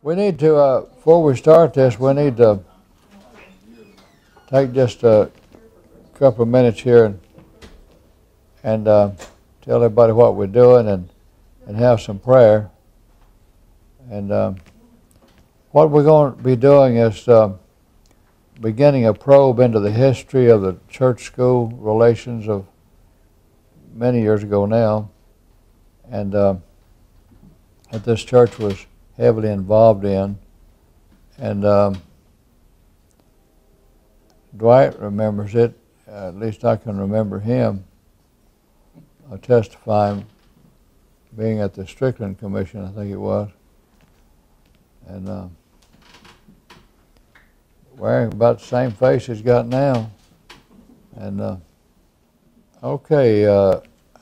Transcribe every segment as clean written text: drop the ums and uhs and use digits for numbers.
We need to, before we start this, we need to take just a couple of minutes here and tell everybody what we're doing and have some prayer. And what we're going to be doing is beginning a probe into the history of the church-school relations of many years ago now, and that this church was heavily involved in. And Dwight remembers it, at least I can remember him testifying, being at the Strickland Commission, I think it was, and wearing about the same face he's got now. And okay,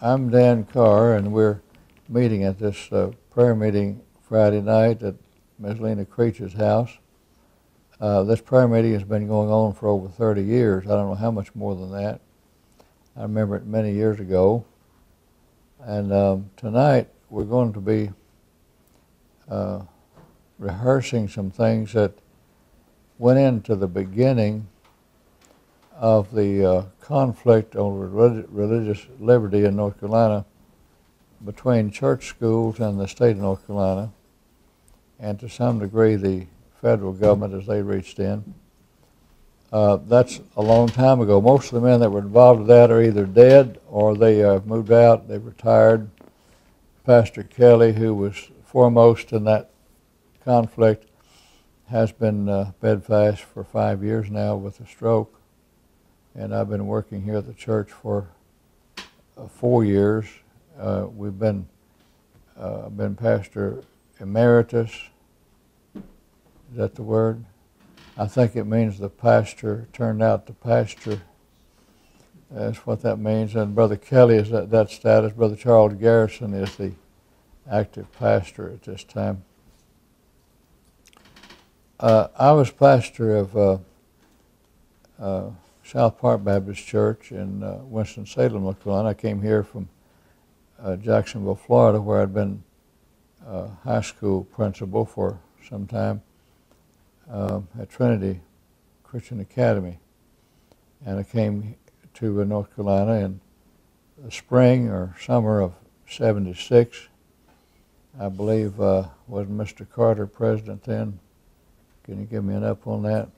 I'm Dan Carr, and we're meeting at this prayer meeting Friday night at Ms. N.C.Christian's house. This prayer meeting has been going on for over 30 years. I don't know how much more than that. I remember it many years ago. And tonight we're going to be rehearsing some things that went into the beginning of the conflict over religious liberty in North Carolina between church schools and the state of North Carolina, and to some degree the federal government as they reached in. That's a long time ago. Most of the men that were involved with that are either dead or they moved out, they've retired. Pastor Kelly, who was foremost in that conflict, has been bedfast for 5 years now with a stroke. And I've been working here at the church for 4 years. We've been pastor emeritus. Is that the word? I think it means the pastor turned out to pasture. That's what that means. And Brother Kelly is that status. Brother Charles Garrison is the active pastor at this time. I was pastor of South Park Baptist Church in Winston-Salem, North Carolina. I came here from Jacksonville, Florida, where I'd been high school principal for some time at Trinity Christian Academy. And I came to North Carolina in the spring or summer of '76. I believe, was Mr. Carter president then? Can you give me an up on that?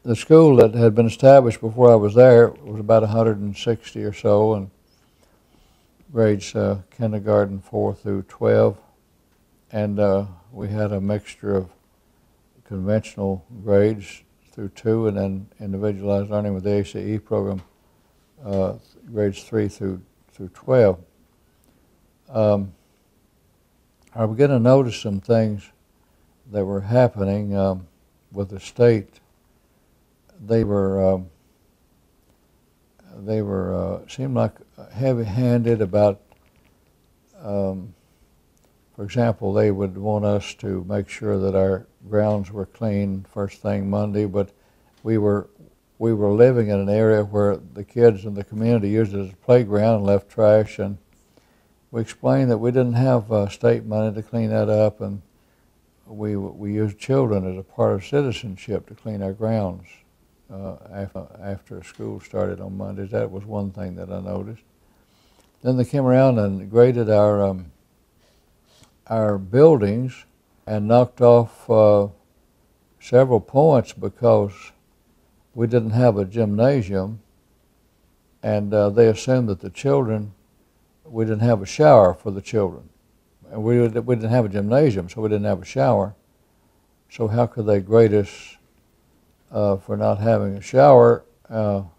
The school that had been established before I was there was about 160 or so, and grades kindergarten 4 through 12. And we had a mixture of conventional grades through 2 and then individualized learning with the ACE program, grades 3 through 12. I began to notice some things that were happening with the state. They were seemed like heavy-handed about, for example, they would want us to make sure that our grounds were clean first thing Monday, but we were living in an area where the kids in the community used it as a playground and left trash, and we explained that we didn't have state money to clean that up, and we used children as a part of citizenship to clean our grounds after school started on Mondays. That was one thing that I noticed. Then they came around and graded our buildings and knocked off several points because we didn't have a gymnasium, and they assumed that the children, we didn't have a shower for the children. And we didn't have a gymnasium, so we didn't have a shower. So how could they grade us for not having a shower? Well,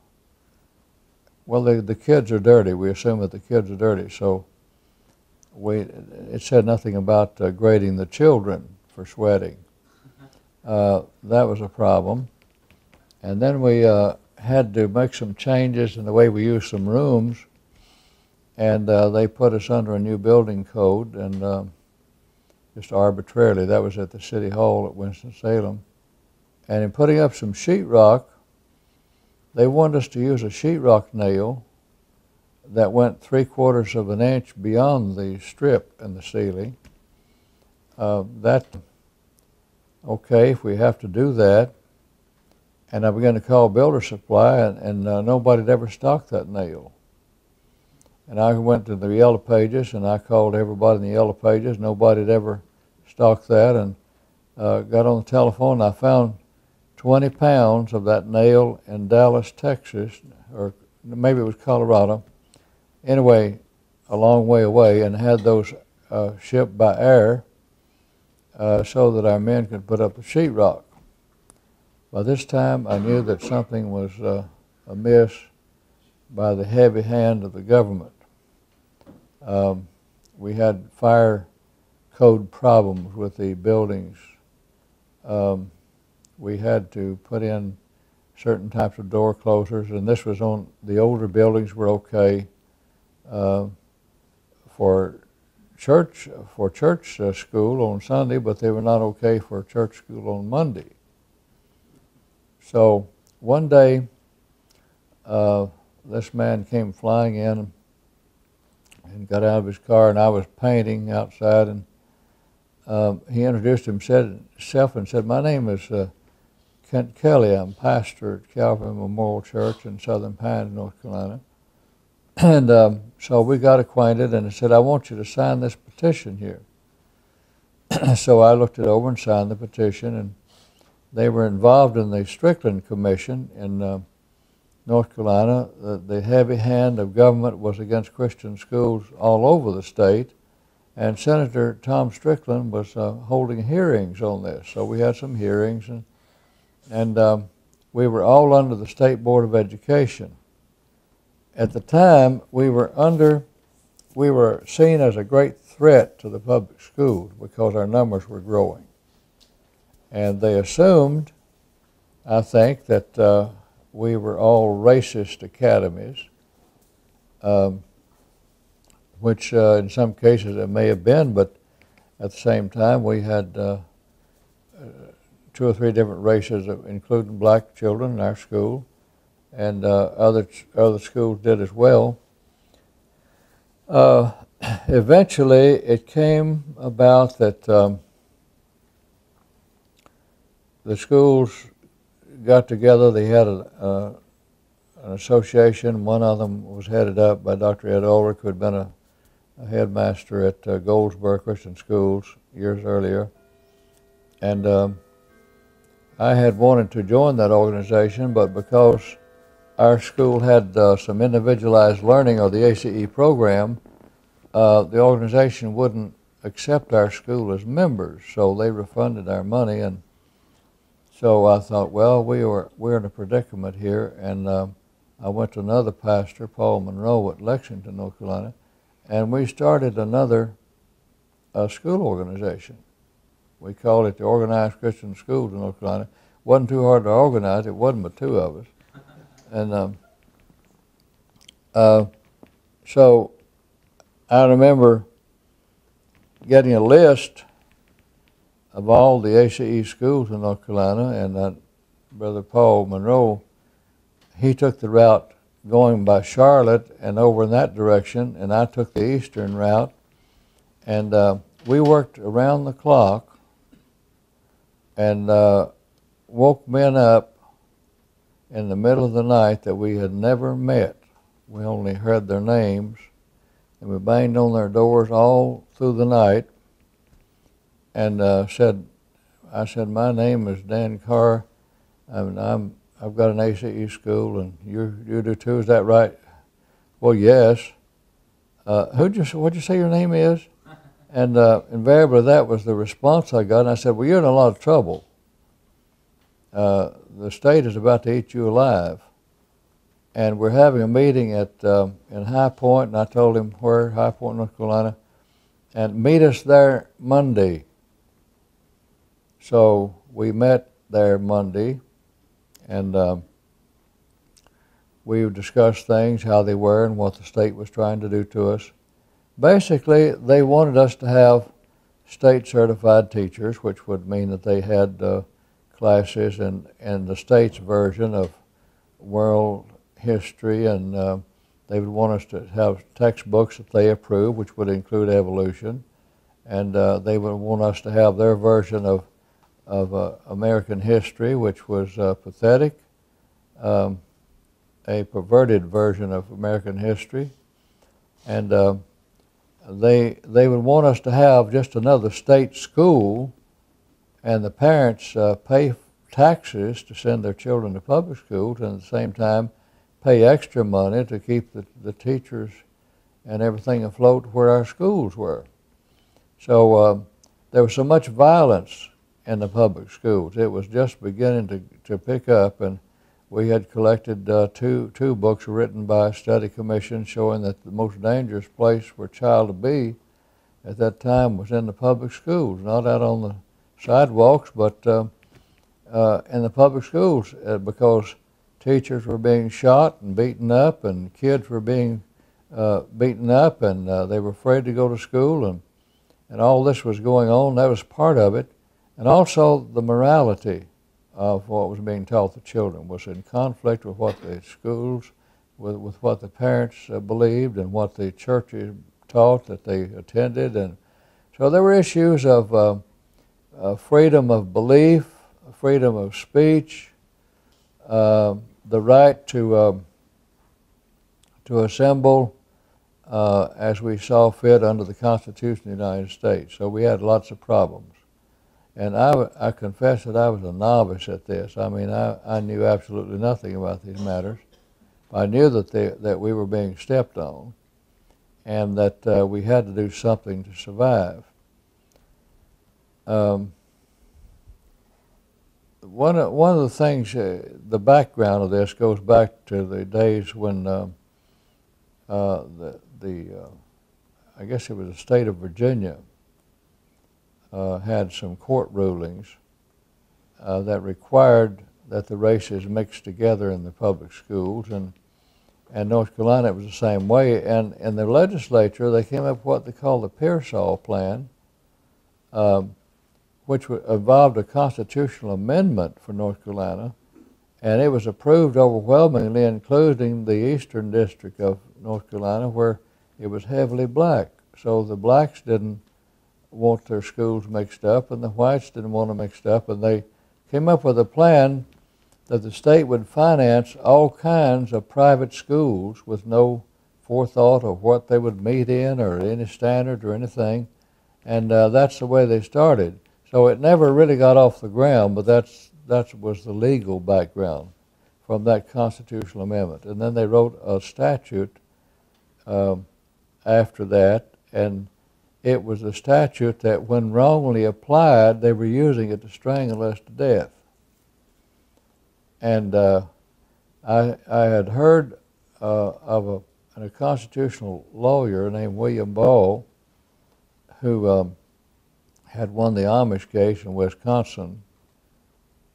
the kids are dirty. We assume that the kids are dirty. So it said nothing about grading the children for sweating. That was a problem. And then we had to make some changes in the way we used some rooms, and they put us under a new building code, and just arbitrarily. That was at the City Hall at Winston-Salem. And in putting up some sheetrock, they wanted us to use a sheetrock nail that went 3/4 of an inch beyond the strip in the ceiling. Okay, if we have to do that, and I began to call Builder Supply, and nobody had ever stocked that nail. And I went to the Yellow Pages, and I called everybody in the Yellow Pages. Nobody had ever stocked that, and got on the telephone, and I found 20 pounds of that nail in Dallas, Texas, or maybe it was Colorado. Anyway, a long way away, and had those shipped by air so that our men could put up the sheetrock. By this time, I knew that something was amiss by the heavy hand of the government. We had fire code problems with the buildings. We had to put in certain types of door closers, and this was on the older buildings were okay for church school on Sunday, but they were not okay for church school on Monday. So one day, this man came flying in and got out of his car, and I was painting outside, and he introduced himself and said, "My name is Kent Kelly. I'm pastor at Calvary Memorial Church in Southern Pines, North Carolina." And so we got acquainted, and he said, "I want you to sign this petition here." So I looked it over and signed the petition, and they were involved in the Strickland Commission in North Carolina. The heavy hand of government was against Christian schools all over the state, and Senator Tom Strickland was holding hearings on this. So we had some hearings, and we were all under the State Board of Education. At the time, we were seen as a great threat to the public schools because our numbers were growing. And they assumed, I think, that we were all racist academies, which in some cases it may have been, but at the same time we had 2 or 3 different races, including black children in our school, and other schools did as well. Eventually, it came about that the schools got together. They had an association. One of them was headed up by Dr. Ed Ulrich, who had been a headmaster at Goldsboro Christian Schools years earlier. And I had wanted to join that organization, but because our school had some individualized learning, or the ACE program, the organization wouldn't accept our school as members, so they refunded our money. And so I thought, well, we're in a predicament here, and I went to another pastor, Paul Monroe, at Lexington, North Carolina, and we started another school organization. We called it the Organized Christian Schools in North Carolina. It wasn't too hard to organize. It wasn't but 2 of us. And so I remember getting a list of all the ACE schools in North Carolina, and Brother Paul Monroe, he took the route going by Charlotte and over in that direction, and I took the eastern route, and we worked around the clock and woke men up in the middle of the night that we had never met. We only heard their names, and we banged on their doors all through the night, and I said, "My name is Dan Carr. I've got an ACE school, and you do too. Is that right?" "Well, yes." What'd you say your name is?" And invariably that was the response I got. And I said, "Well, you're in a lot of trouble. The state is about to eat you alive, and we're having a meeting in High Point." And I told him where, High Point, North Carolina, and meet us there Monday. So we met there Monday, and we discussed things, how they were, and what the state was trying to do to us. Basically, they wanted us to have state-certified teachers, which would mean that they had classes in the state's version of world history and They would want us to have textbooks that they approve, which would include evolution, and they would want us to have their version of American history, which was pathetic, a perverted version of American history, and they would want us to have just another state school, and the parents pay taxes to send their children to public schools, and at the same time pay extra money to keep the teachers and everything afloat where our schools were. So there was so much violence in the public schools. It was just beginning to pick up, and we had collected two books written by a study commission showing that the most dangerous place for a child to be at that time was in the public schools, not out on the sidewalks, but in the public schools, because teachers were being shot and beaten up, and kids were being beaten up, and they were afraid to go to school, and all this was going on. That was part of it. And also the morality of what was being taught the children was in conflict with what the schools, with what the parents believed and what the churches taught that they attended. And so there were issues of freedom of belief, freedom of speech, the right to assemble as we saw fit under the Constitution of the United States. So we had lots of problems. And I confess that I was a novice at this. I mean, I knew absolutely nothing about these matters. I knew that we were being stepped on, and that we had to do something to survive. One of the things, the background of this goes back to the days when I guess it was the state of Virginia had some court rulings that required that the races mix together in the public schools, and North Carolina it was the same way. And in the legislature they came up with what they call the Pearsall Plan, which involved a constitutional amendment for North Carolina, and it was approved overwhelmingly, including the Eastern District of North Carolina, where it was heavily black. So the blacks didn't want their schools mixed up, and the whites didn't want them mixed up, and they came up with a plan that the state would finance all kinds of private schools with no forethought of what they would meet in or any standard or anything, and that's the way they started. So it never really got off the ground, but that was the legal background from that constitutional amendment. And then they wrote a statute after that, and it was a statute that when wrongly applied, they were using it to strangle us to death. And I had heard of a constitutional lawyer named William Ball, who had won the Amish case in Wisconsin,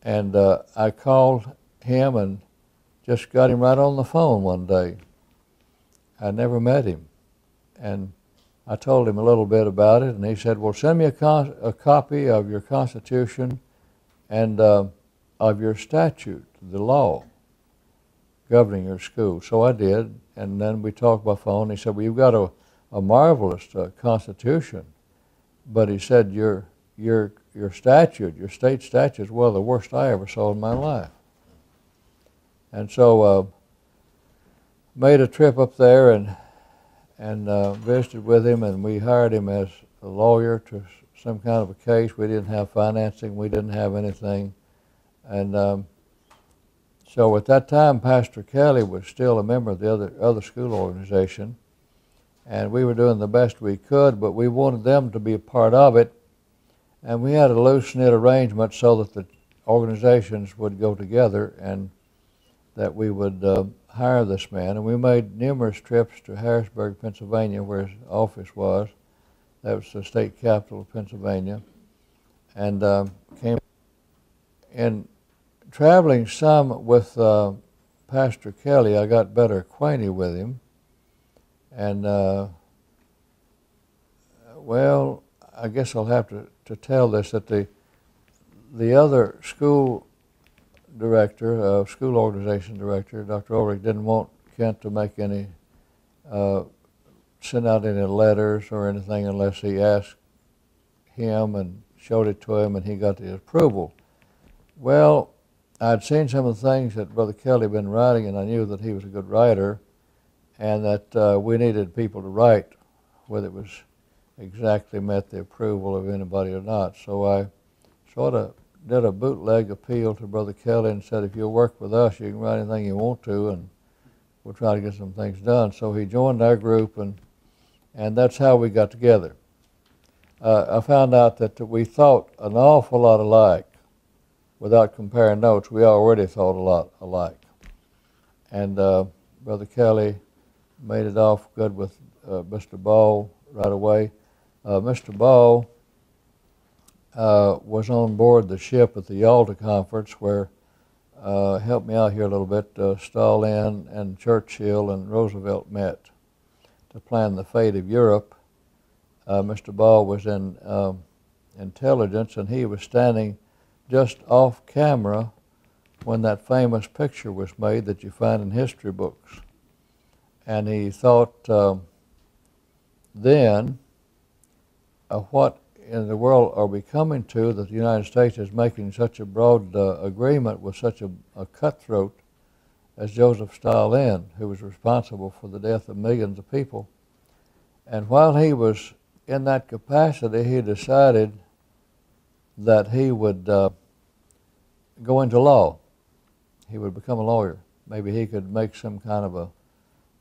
and I called him and just got him right on the phone one day. I never met him, and I told him a little bit about it, and he said, well, send me a copy of your Constitution and of your statute, the law governing your school. So I did, and then we talked by phone. He said, well, you've got a marvelous Constitution, but he said, your statute, your state statute is one of the worst I ever saw in my life. And so made a trip up there and visited with him, and we hired him as a lawyer to some kind of a case. We didn't have financing, we didn't have anything. And so at that time, Pastor Kelly was still a member of the other school organization, and we were doing the best we could, but we wanted them to be a part of it, and we had a loose-knit arrangement so that the organizations would go together and that we would hire this man. And we made numerous trips to Harrisburg, Pennsylvania, where his office was. That was the state capital of Pennsylvania. And came in traveling some with Pastor Kelly. I got better acquainted with him. And well, I guess I'll have to tell this, that the other school director, school organization director, Dr. Ulrich, didn't want Kent to make any send out any letters or anything unless he asked him and showed it to him and he got the approval. Well, I'd seen some of the things that Brother Kelly had been writing, and I knew that he was a good writer and that we needed people to write, whether it was exactly met the approval of anybody or not. So I sort of did a bootleg appeal to Brother Kelly and said, if you'll work with us, you can write anything you want to, and we'll try to get some things done. So he joined our group, and that's how we got together. I found out that we thought an awful lot alike. Without comparing notes, we already thought a lot alike. And Brother Kelly made it off good with Mr. Ball right away. Mr. Ball was on board the ship at the Yalta Conference where, help me out here a little bit, Stalin and Churchill and Roosevelt met to plan the fate of Europe. Mr. Ball was in intelligence, and he was standing just off camera when that famous picture was made that you find in history books. And he thought then, what in the world are we coming to that the United States is making such a broad agreement with such a cutthroat as Joseph Stalin, who was responsible for the death of millions of people. And while he was in that capacity, he decided that he would go into law. He would become a lawyer. Maybe he could make some kind of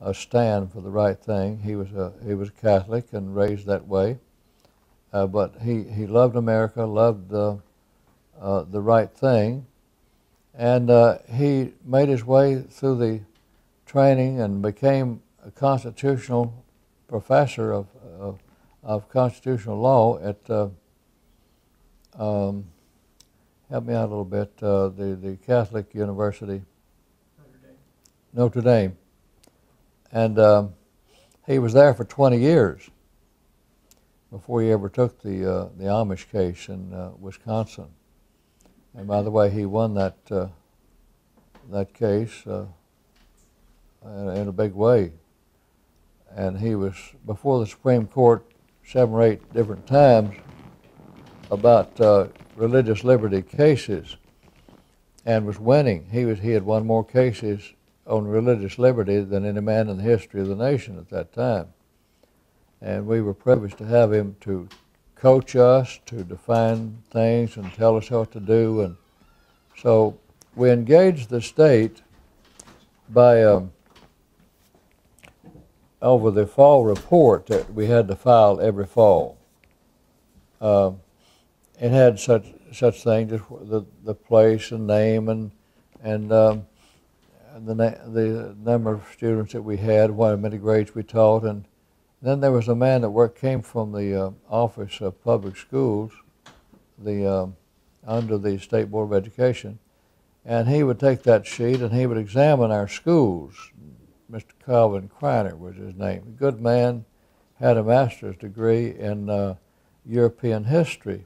a stand for the right thing. He was Catholic and raised that way, but he loved America, loved the right thing, and he made his way through the training and became a constitutional professor of constitutional law at help me out a little bit, the Catholic University, Notre Dame. And he was there for 20 years before he ever took the Amish case in Wisconsin. And by the way, he won that case in a big way. And he was before the Supreme Court 7 or 8 different times about religious liberty cases, and was winning. He had won more cases on religious liberty than any man in the history of the nation at that time. And we were privileged to have him to coach us, to define things and tell us what to do. And so we engaged the state by over the fall report that we had to file every fall. It had such things as the place and name and the number of students that we had, how many grades we taught, and then there was a man that came from the Office of Public Schools, under the State Board of Education, and he would take that sheet and he would examine our schools. Mr. Calvin Kreiner was his name. A good man, had a master's degree in European history.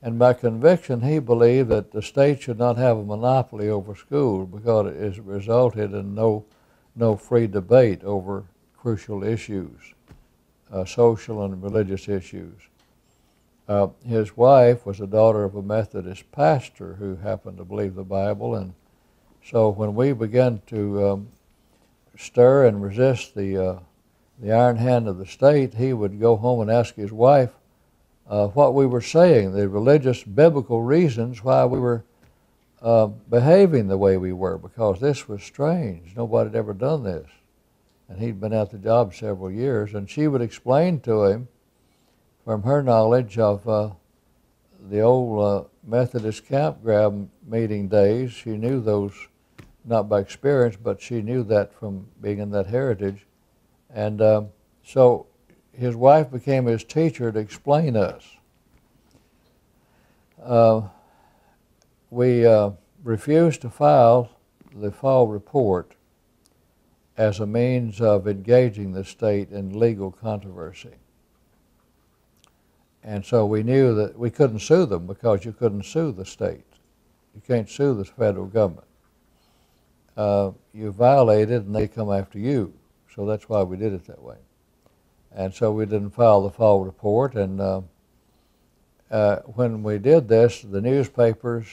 And by conviction, he believed that the state should not have a monopoly over schools because it resulted in no free debate over crucial issues, social and religious issues. His wife was a daughter of a Methodist pastor who happened to believe the Bible, and so when we began to stir and resist the iron hand of the state, he would go home and ask his wife what we were saying, the religious biblical reasons why we were behaving the way we were, because this was strange. Nobody had ever done this. And he'd been at the job several years, and she would explain to him from her knowledge of the old Methodist campground meeting days. She knew those, not by experience, but she knew that from being in that heritage. And so his wife became his teacher to explain us. We refused to file the fall report as a means of engaging the state in legal controversy. And so we knew that we couldn't sue them because you couldn't sue the state. You can't sue the federal government. You violate it and they come after you. So that's why we did it that way. And so we didn't file the fall report. And when we did this, the newspapers,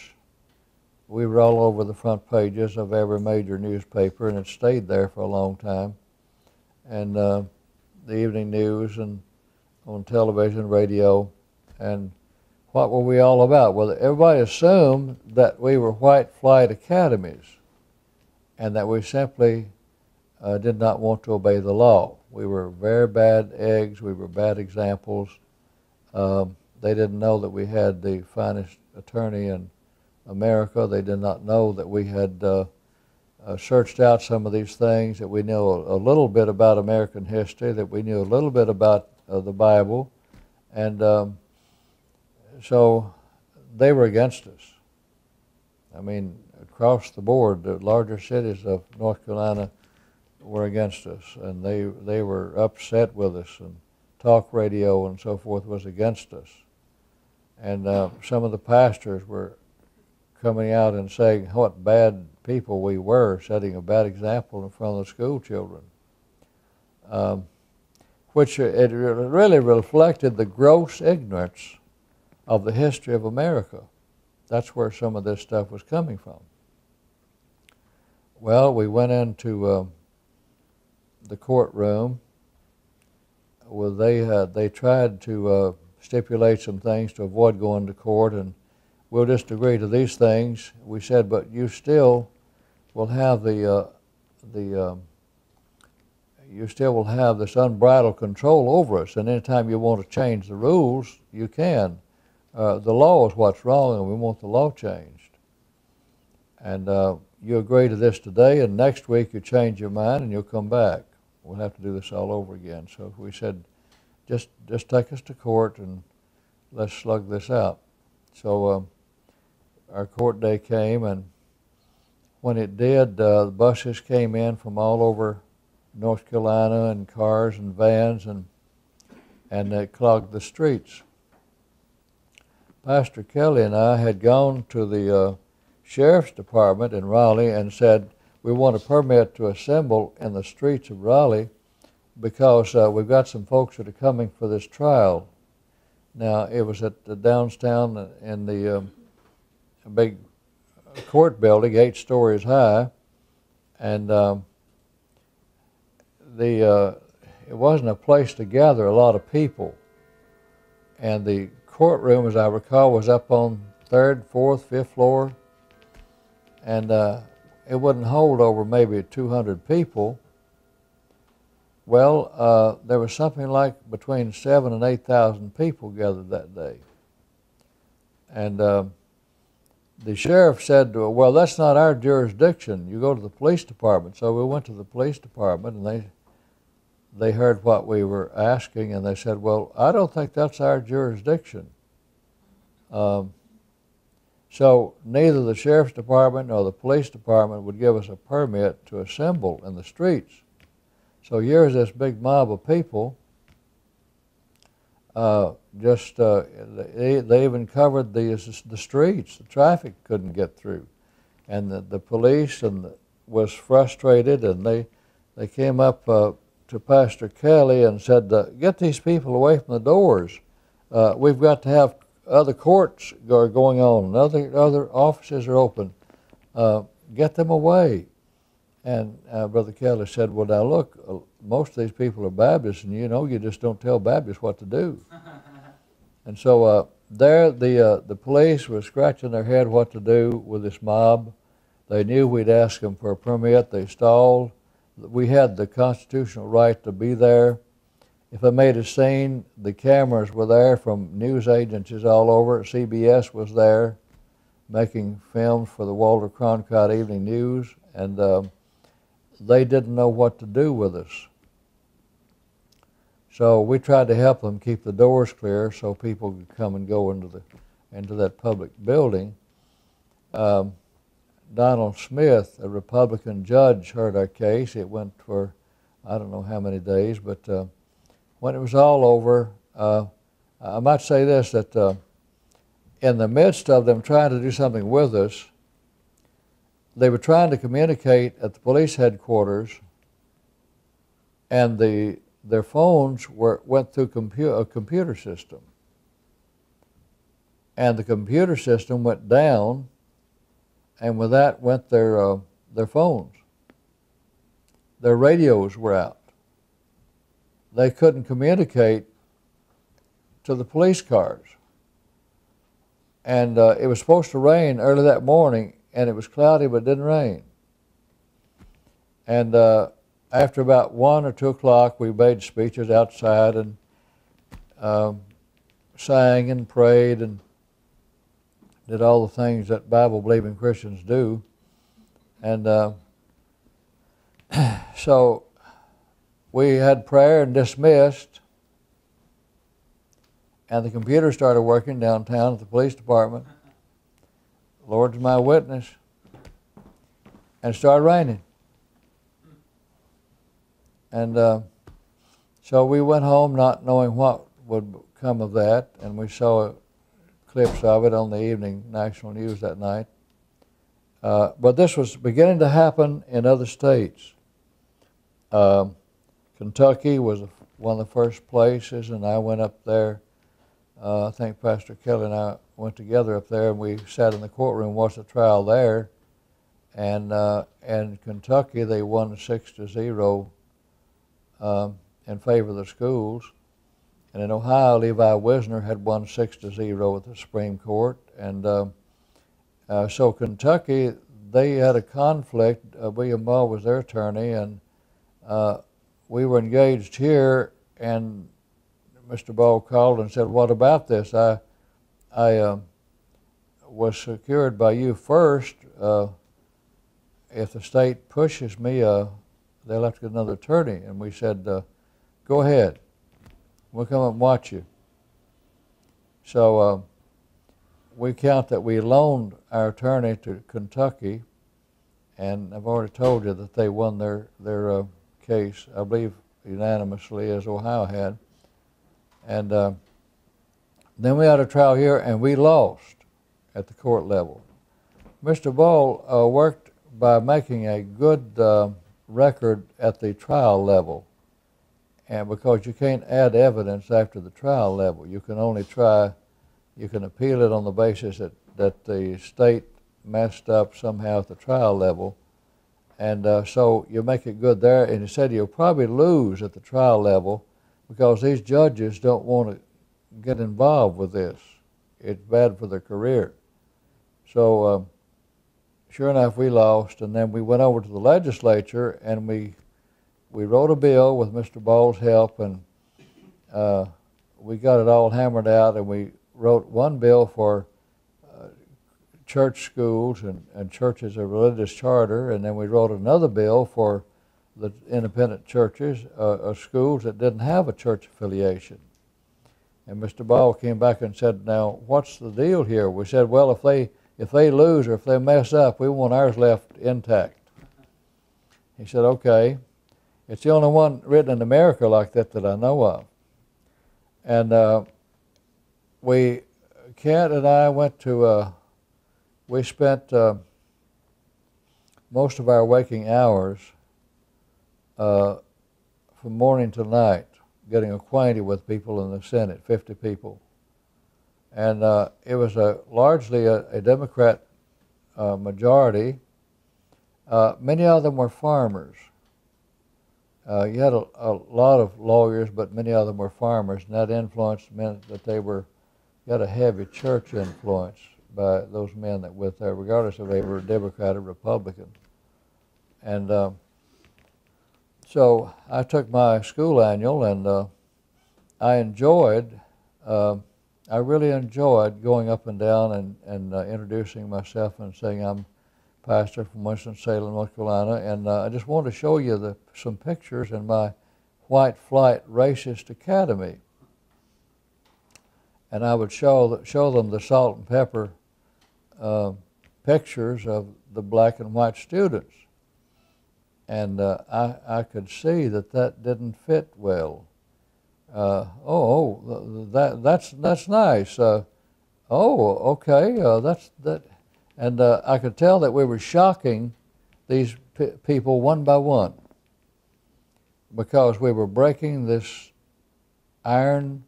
we were all over the front pages of every major newspaper, and it stayed there for a long time. And the evening news and on television, radio, and what were we all about? Well, everybody assumed that we were white flight academies and that we simply did not want to obey the law. We were very bad eggs. We were bad examples. They didn't know that we had the finest attorney in America. They did not know that we had searched out some of these things, that we knew a little bit about American history, that we knew a little bit about the Bible. And so they were against us. I mean, across the board, the larger cities of North Carolina were against us, and they were upset with us, and talk radio and so forth was against us. And some of the pastors were coming out and saying what bad people we were, setting a bad example in front of the school children, which it really reflected the gross ignorance of the history of America. That's where some of this stuff was coming from. Well, we went into the courtroom. Well, they tried to stipulate some things to avoid going to court, and we'll just agree to these things. We said, but you still will have you still will have this unbridled control over us, and anytime you want to change the rules, you can. The law is what's wrong, and we want the law changed. And you agree to this today, and next week you change your mind and you'll come back. We'll have to do this all over again. So we said, just take us to court and let's slug this out. So our court day came, and when it did, the buses came in from all over North Carolina, and cars and vans, and they clogged the streets. Pastor Kelly and I had gone to the sheriff's department in Raleigh and said, we want a permit to assemble in the streets of Raleigh because we've got some folks that are coming for this trial. Now, it was at the downtown in the big court building, 8 stories high, and it wasn't a place to gather a lot of people. And the courtroom, as I recall, was up on 3rd, 4th, 5th floor, and it wouldn't hold over maybe 200 people. Well, there was something like between 7,000 and 8,000 people gathered that day. And the sheriff said, well, that's not our jurisdiction. You go to the police department. So we went to the police department, and they heard what we were asking, and they said, well, I don't think that's our jurisdiction. So neither the sheriff's department nor the police department would give us a permit to assemble in the streets. So here's this big mob of people. They even covered the streets. The traffic couldn't get through. And the police was frustrated, and they came up to Pastor Kelly and said, get these people away from the doors. We've got to have other courts are going on, other offices are open. Get them away. And Brother Kelly said, well, now look, most of these people are Baptists, and you just don't tell Baptists what to do. And so there the police were scratching their head what to do with this mob. They knew we'd ask them for a permit. They stalled. We had the constitutional right to be there. If they made a scene, the cameras were there from news agencies all over. CBS was there making films for the Walter Cronkite Evening News, and they didn't know what to do with us. So we tried to help them keep the doors clear so people could come and go into that public building. Donald Smith, a Republican judge, heard our case. It went for I don't know how many days, but when it was all over, I might say this, that in the midst of them trying to do something with us, they were trying to communicate at the police headquarters and their phones went through a computer system, and the computer system went down, and with that went their phones. Their radios were out. They couldn't communicate to the police cars. And it was supposed to rain early that morning, and it was cloudy, but it didn't rain. And after about 1 or 2 o'clock, we made speeches outside and sang and prayed and did all the things that Bible-believing Christians do. And so we had prayer and dismissed, and the computer started working downtown at the police department. The Lord's my witness. And it started raining. And so we went home not knowing what would come of that, and we saw clips of it on the evening national news that night. But this was beginning to happen in other states. Kentucky was one of the first places, and I went up there. I think Pastor Kelly and I went together up there, and we sat in the courtroom, watched the trial there. And in Kentucky, they won 6-0 in favor of the schools. And in Ohio, Levi Wisner had won 6-0 at the Supreme Court. And so Kentucky, they had a conflict. William Ball was their attorney, and we were engaged here, and Mr. Ball called and said, "What about this? I was secured by you first. If the state pushes me, they'll have to get another attorney." And we said, "Go ahead. We'll come up and watch you." So we count that we loaned our attorney to Kentucky, and I've already told you that they won their case, I believe unanimously, as Ohio had. And then we had a trial here, and we lost at the court level. Mr. Ball worked by making a good record at the trial level, and because you can't add evidence after the trial level, you can only you can appeal it on the basis that the state messed up somehow at the trial level. And so you make it good there. And he said you'll probably lose at the trial level because these judges don't want to get involved with this. It's bad for their career. So sure enough, we lost. And then we went over to the legislature, and we wrote a bill with Mr. Ball's help, and we got it all hammered out, and we wrote one bill for church schools and churches, a religious charter, and then we wrote another bill for the independent churches, schools that didn't have a church affiliation. And Mr. Ball came back and said, "Now, what's the deal here?" We said, "Well, if they lose or if they mess up, we want ours left intact." He said, "Okay." It's the only one written in America like that I know of. And Kent and I went to we spent most of our waking hours from morning to night getting acquainted with people in the Senate, 50 people. And it was largely a Democrat majority. Many of them were farmers. You had a lot of lawyers, but many of them were farmers, and that influence meant that you had a heavy church influence by those men that were there, regardless if they were Democrat or Republican. And so I took my school annual, and I really enjoyed going up and down and introducing myself and saying I'm pastor from Winston-Salem, North Carolina, and I just wanted to show you some pictures in my White Flight Racist Academy. And I would show them the salt and pepper pictures of the black and white students. And I could see that didn't fit well. That's nice. Okay, that's that. And I could tell that we were shocking these people one by one. because we were breaking this iron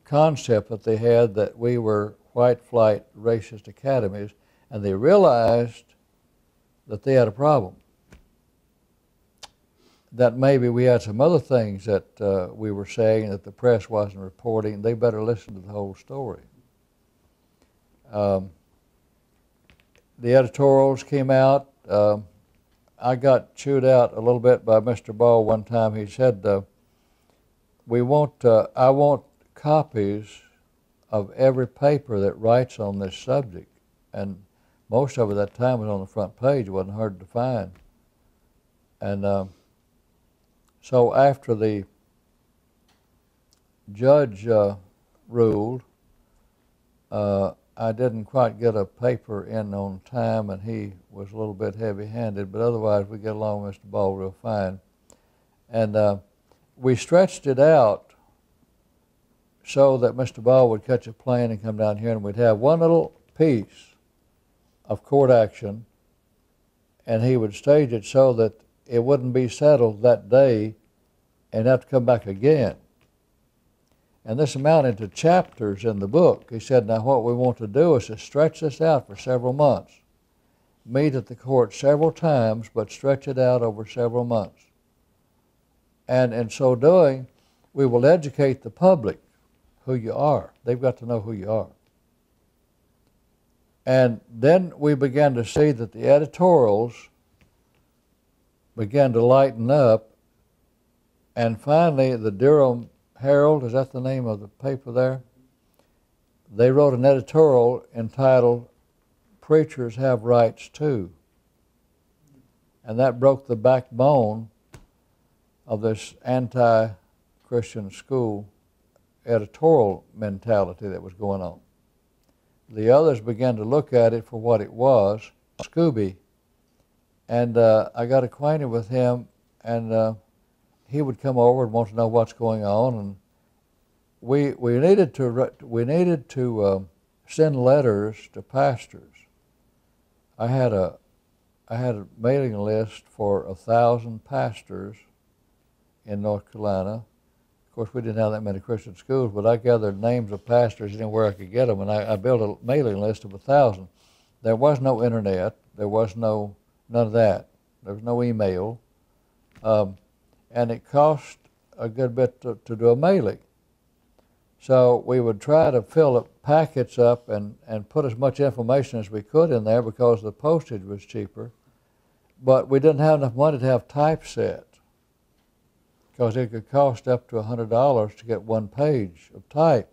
concept that they had that we were white flight racist academies, and they realized that they had a problem. That maybe we had some other things that we were saying that the press wasn't reporting. They better listen to the whole story. The editorials came out. I got chewed out a little bit by Mr. Ball one time. He said, I want copies of every paper that writes on this subject. And most of it that time was on the front page. It wasn't hard to find. And so after the judge ruled, I didn't quite get a paper in on time, and he was a little bit heavy-handed, but otherwise we get along with Mr. Ball real fine. And we stretched it out so that Mr. Ball would catch a plane and come down here, and we'd have one little piece of court action, and he would stage it so that it wouldn't be settled that day and have to come back again. And this amounted to chapters in the book. He said, now what we want to do is to stretch this out for several months. Meet at the court several times, but stretch it out over several months. And in so doing, we will educate the public who you are. They've got to know who you are. And then we began to see that the editorials began to lighten up, and finally the Durham Herald, is that the name of the paper there? They wrote an editorial entitled, "Preachers Have Rights Too." And that broke the backbone of this anti-Christian school editorial mentality that was going on. The others began to look at it for what it was, Scooby. And I got acquainted with him, and he would come over and want to know what's going on. And we needed to send letters to pastors. I had a mailing list for 1,000 pastors in North Carolina. Of course, we didn't have that many Christian schools, but I gathered names of pastors anywhere I could get them, and I built a mailing list of 1,000. There was no internet. There was none of that. There was no email. And it cost a good bit to do a mailing. So we would try to fill the packets up and put as much information as we could in there because the postage was cheaper. But we didn't have enough money to have typeset, because it could cost up to $100 to get one page of type.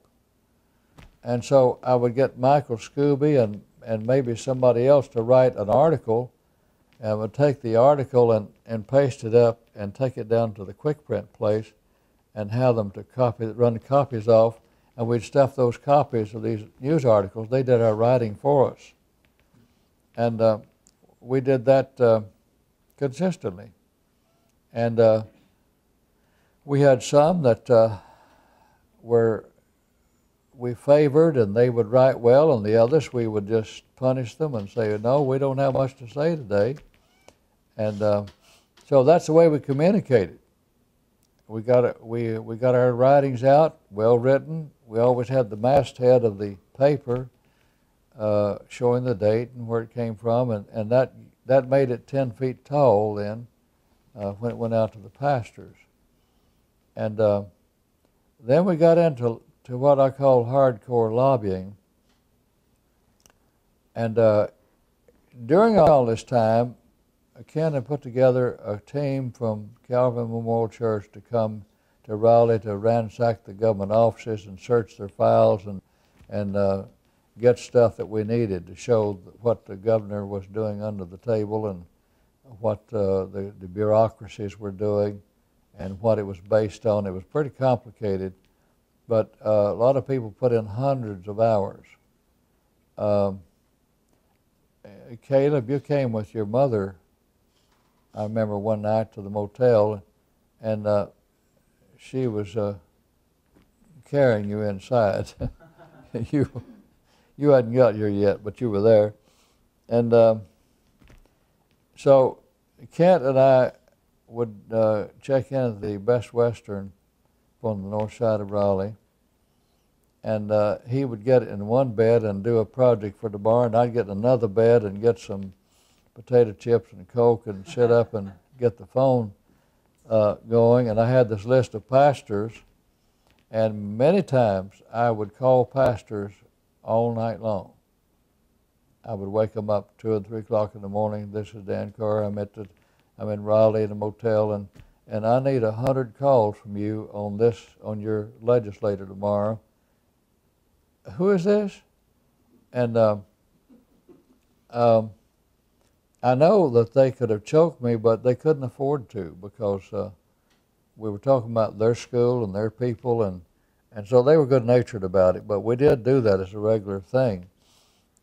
And so I would get Michael Scooby and maybe somebody else to write an article, and I would take the article and paste it up and take it down to the quick print place and have them to run the copies off, and we'd stuff those copies of these news articles. They did our writing for us. And we did that consistently. And we had some that we favored, and they would write well, and the others we would just punish them and say, no, we don't have much to say today. And so that's the way we communicated. We got our writings out, well written. We always had the masthead of the paper showing the date and where it came from, and that made it 10 feet tall then when it went out to the pastors. And then we got into what I call hardcore lobbying. And during all this time, Ken had put together a team from Calvary Memorial Church to come to Raleigh to ransack the government offices and search their files and get stuff that we needed to show what the governor was doing under the table and what the bureaucracies were doing and what it was based on. It was pretty complicated, but a lot of people put in hundreds of hours. Caleb, you came with your mother, I remember one night, to the motel, and she was carrying you inside. you hadn't got here yet, but you were there. And so Kent and I would check in at the Best Western on the north side of Raleigh, and he would get in one bed and do a project for tomorrow, and I'd get in another bed and get some potato chips and Coke and sit up and get the phone going. And I had this list of pastors, and many times I would call pastors all night long. I would wake them up 2 and 3 o'clock in the morning. This is Dan Carr. I'm in Raleigh in a motel, and I need 100 calls from you on your legislator tomorrow. Who is this? And I know that they could have choked me, but they couldn't afford to, because we were talking about their school and their people, and so they were good-natured about it. But we did do that as a regular thing.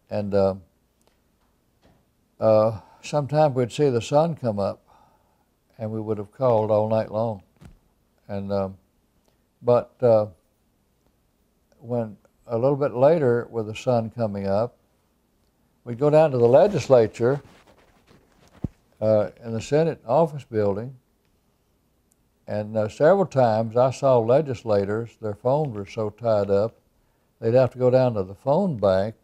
And sometimes we'd see the sun come up, and we would have called all night long. And but when a little bit later, with the sun coming up, we'd go down to the legislature in the Senate office building, and several times I saw legislators, their phones were so tied up, they'd have to go down to the phone bank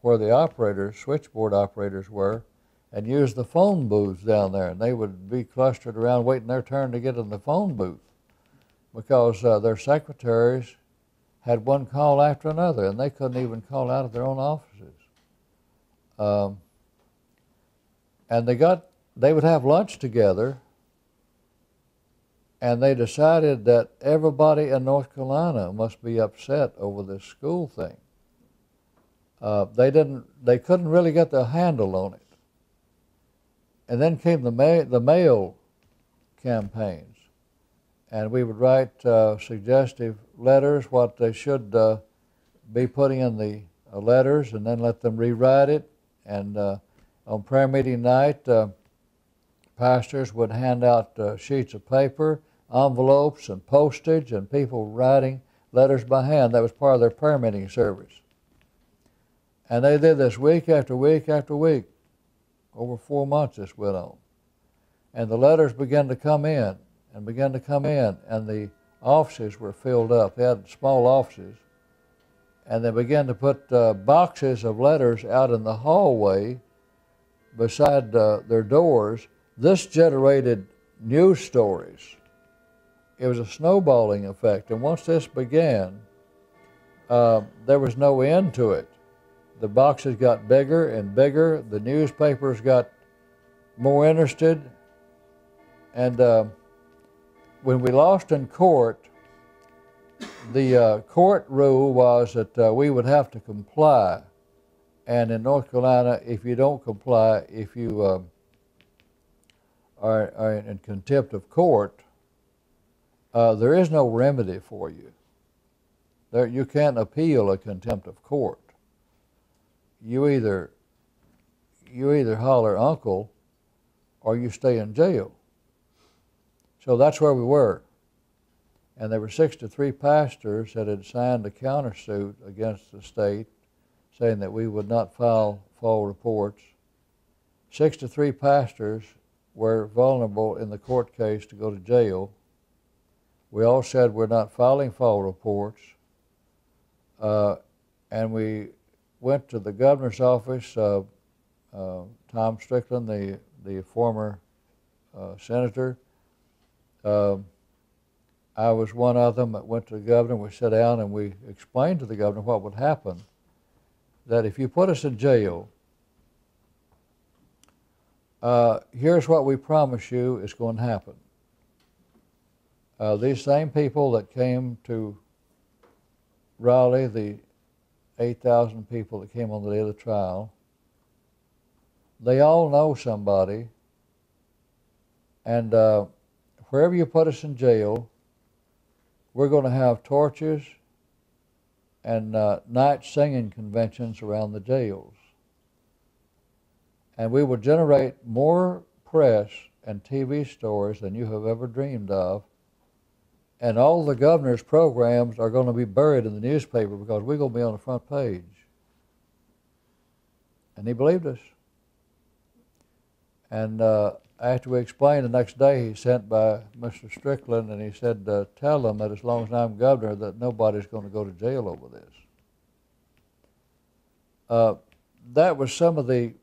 where the operators, switchboard operators were, and use the phone booths down there. And they would be clustered around waiting their turn to get in the phone booth, because their secretaries had one call after another, and they couldn't even call out of their own offices. And they would have lunch together, and they decided that everybody in North Carolina must be upset over this school thing. They couldn't really get their handle on it. And then came the mail campaigns, and we would write suggestive letters, what they should be putting in the letters, and then let them rewrite it. And on prayer meeting night, pastors would hand out sheets of paper, envelopes, and postage, and people writing letters by hand. That was part of their prayer meeting service. And they did this week after week after week. Over 4 months this went on. And the letters began to come in, and the offices were filled up. They had small offices, and they began to put boxes of letters out in the hallway beside their doors. This generated news stories. It was a snowballing effect, and once this began, there was no end to it. The boxes got bigger and bigger. The newspapers got more interested. And when we lost in court, the court rule was that we would have to comply. And in North Carolina, if you don't comply, if you are in contempt of court, there is no remedy for you. You can't appeal a contempt of court. You either holler uncle, or you stay in jail. So that's where we were. And there were 63 pastors that had signed a countersuit against the state, saying that we would not file fall reports. 63 pastors were vulnerable in the court case to go to jail. We all said we're not filing fall reports, and we went to the governor's office. Tom Strickland, the former senator, I was one of them that went to the governor. We sat down and we explained to the governor what would happen, that if you put us in jail, here's what we promise you is going to happen. These same people that came to Raleigh, the 8,000 people that came on the day of the trial, they all know somebody, and wherever you put us in jail, we're going to have torches and night singing conventions around the jails. And we will generate more press and TV stories than you have ever dreamed of. And all the governor's programs are going to be buried in the newspaper because we're going to be on the front page. And he believed us. And after we explained the next day, he sent by Mr. Strickland, and he said, tell them that as long as I'm governor, that nobody's going to go to jail over this. That was some of the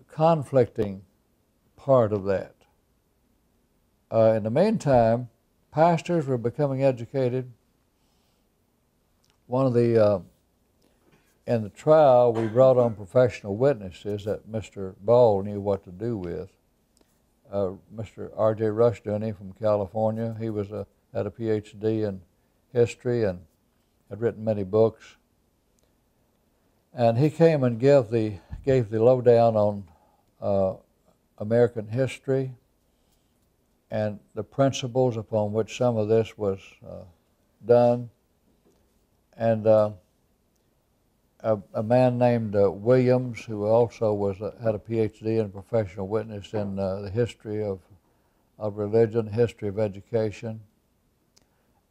conflicting part of that. In the meantime, pastors were becoming educated. One of the, in the trial, we brought on professional witnesses that Mr. Ball knew what to do with. Mr. R.J. Rushdoony from California, he was had a PhD in history and had written many books. And he came and gave the lowdown on American history and the principles upon which some of this was done. And a man named Williams, who also had a PhD and a professional witness in the history of religion, history of education.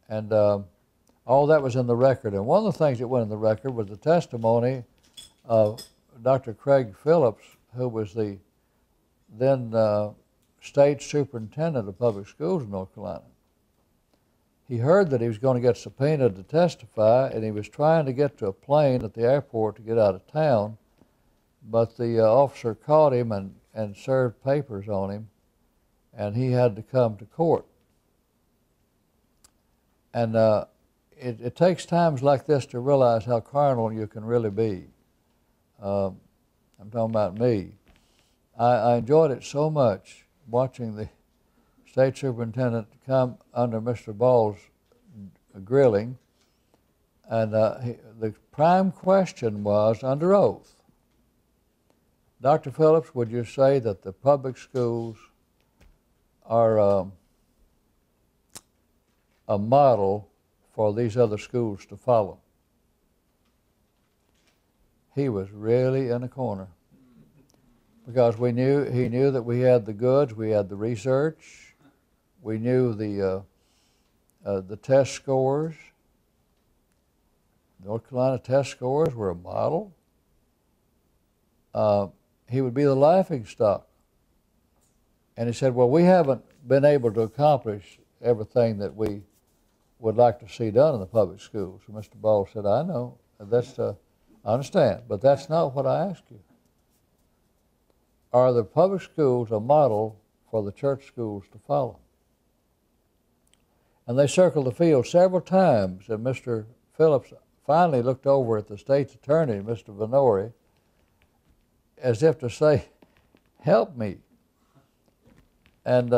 And all that was in the record. And one of the things that went in the record was the testimony of Dr. Craig Phillips, who was the then state superintendent of public schools in North Carolina. He heard that he was going to get subpoenaed to testify, and he was trying to get to a plane at the airport to get out of town, but the officer caught him and served papers on him, and he had to come to court. And it takes times like this to realize how carnal you can really be. I'm talking about me. I enjoyed it so much watching the state superintendent come under Mr. Ball's grilling, and the prime question was under oath. Dr. Phillips, would you say that the public schools are a model for these other schools to follow? He was really in a corner, because he knew that we had the goods, we had the research, we knew the test scores. North Carolina test scores were a model. He would be the laughing stock. And he said, well, we haven't been able to accomplish everything that we would like to see done in the public schools. So Mr. Ball said, I know, I understand, but that's not what I asked you. Are the public schools a model for the church schools to follow? And they circled the field several times, and Mr. Phillips finally looked over at the state's attorney, Mr. Venori, as if to say, help me. And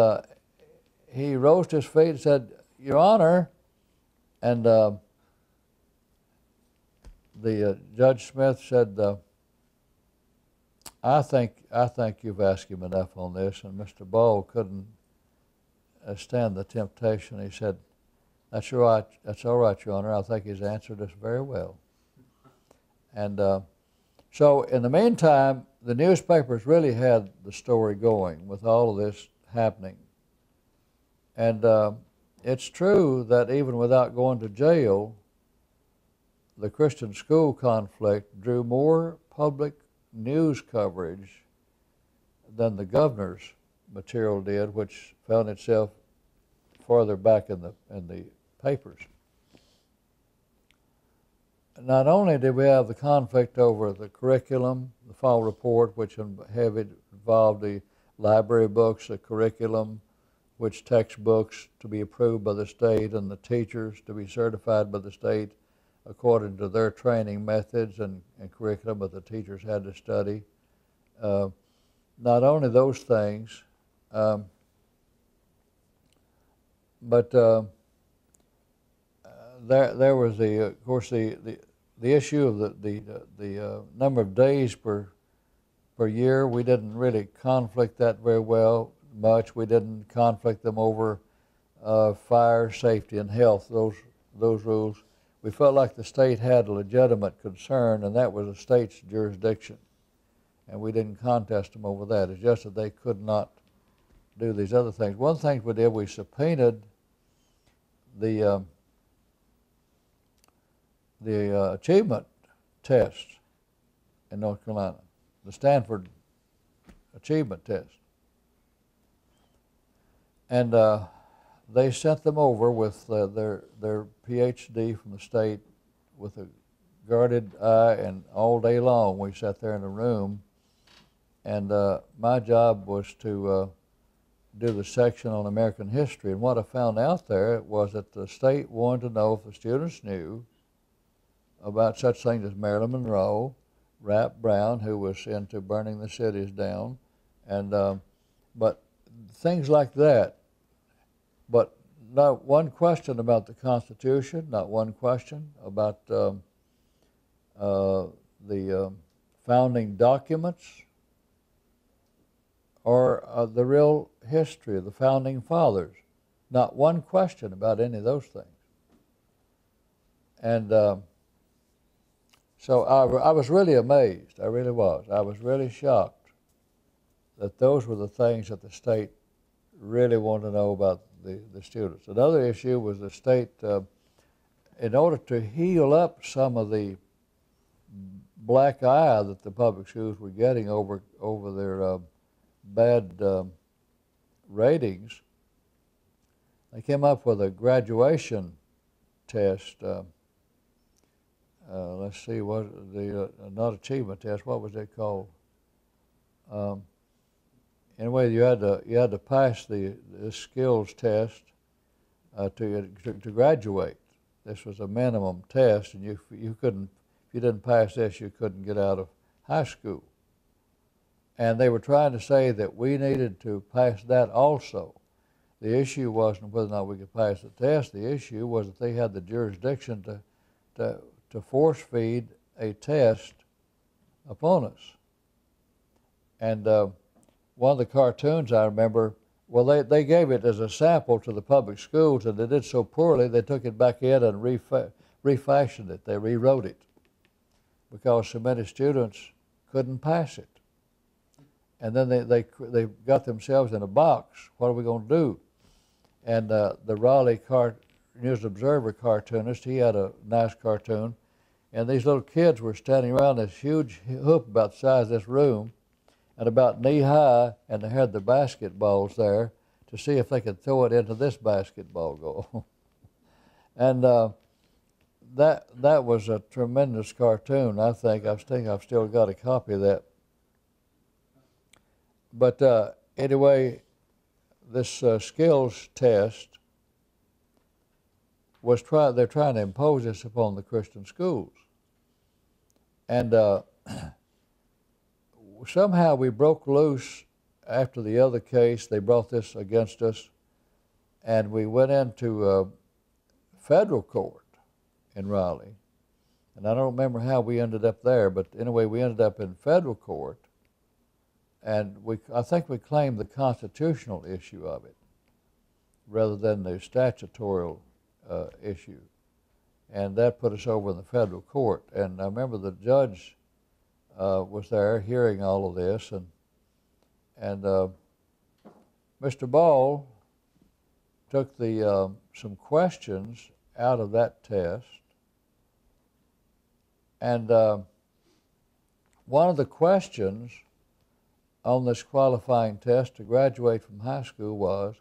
he rose to his feet and said, Your Honor, and the Judge Smith said, I think you've asked him enough on this. And Mr. Ball couldn't stand the temptation. He said, that's all right, Your Honor. I think he's answered us very well. And so in the meantime, the newspapers really had the story going with all of this happening. And it's true that even without going to jail, the Christian school conflict drew more public news coverage than the governor's material did, which found itself farther back in the papers. Not only did we have the conflict over the curriculum, the fall report, which involved the library books, the curriculum, which textbooks to be approved by the state, and the teachers to be certified by the state according to their training methods and curriculum that the teachers had to study. Not only those things, but there was of course the issue of the number of days per year. We didn't really conflict that very much. We didn't conflict them over fire, safety, and health. Those rules. We felt like the state had a legitimate concern, and that was the state's jurisdiction, and we didn't contest them over that. It's just that they could not do these other things. One thing we did, we subpoenaed the achievement test in North Carolina, the Stanford achievement test. And they sent them over with their PhD from the state with a guarded eye, and all day long we sat there in a room, and my job was to do the section on American history. And what I found out there was that the state wanted to know if the students knew about such things as Marilyn Monroe, Rap Brown, who was into burning the cities down, and but things like that. But not one question about the Constitution, not one question about the founding documents or the real history of the founding fathers. Not one question about any of those things. And so I was really amazed. I really was. I was really shocked that those were the things that the state really wanted to know about the students. Another issue was the state, in order to heal up some of the black eye that the public schools were getting over their bad ratings, they came up with a graduation test. Let's see, what the not achievement test. What was it called? Anyway, you had to pass the skills test to graduate. This was a minimum test, and you couldn't, if you didn't pass this, you couldn't get out of high school. And they were trying to say that we needed to pass that also. The issue wasn't whether or not we could pass the test. The issue was that they had the jurisdiction to force feed a test upon us. And one of the cartoons I remember, well, they gave it as a sample to the public schools, and they did so poorly they took it back in and refashioned it. They rewrote it because so many students couldn't pass it. And then they got themselves in a box. What are we going to do? And the Raleigh News Observer cartoonist, he had a nice cartoon, and these little kids were standing around this huge hoop about the size of this room, and about knee high, and they had the basketballs there to see if they could throw it into this basketball goal. And that was a tremendous cartoon. I think I've still got a copy of that. But anyway, this skills test was they're trying to impose this upon the Christian schools. And somehow we broke loose after the other case. They brought this against us, and we went into federal court in Raleigh. And I don't remember how we ended up there, but anyway, we ended up in federal court. And I think we claimed the constitutional issue of it rather than the statutory issue. And that put us over in the federal court. And I remember the judge was there hearing all of this, and Mr. Ball took some questions out of that test. And one of the questions on this qualifying test to graduate from high school was,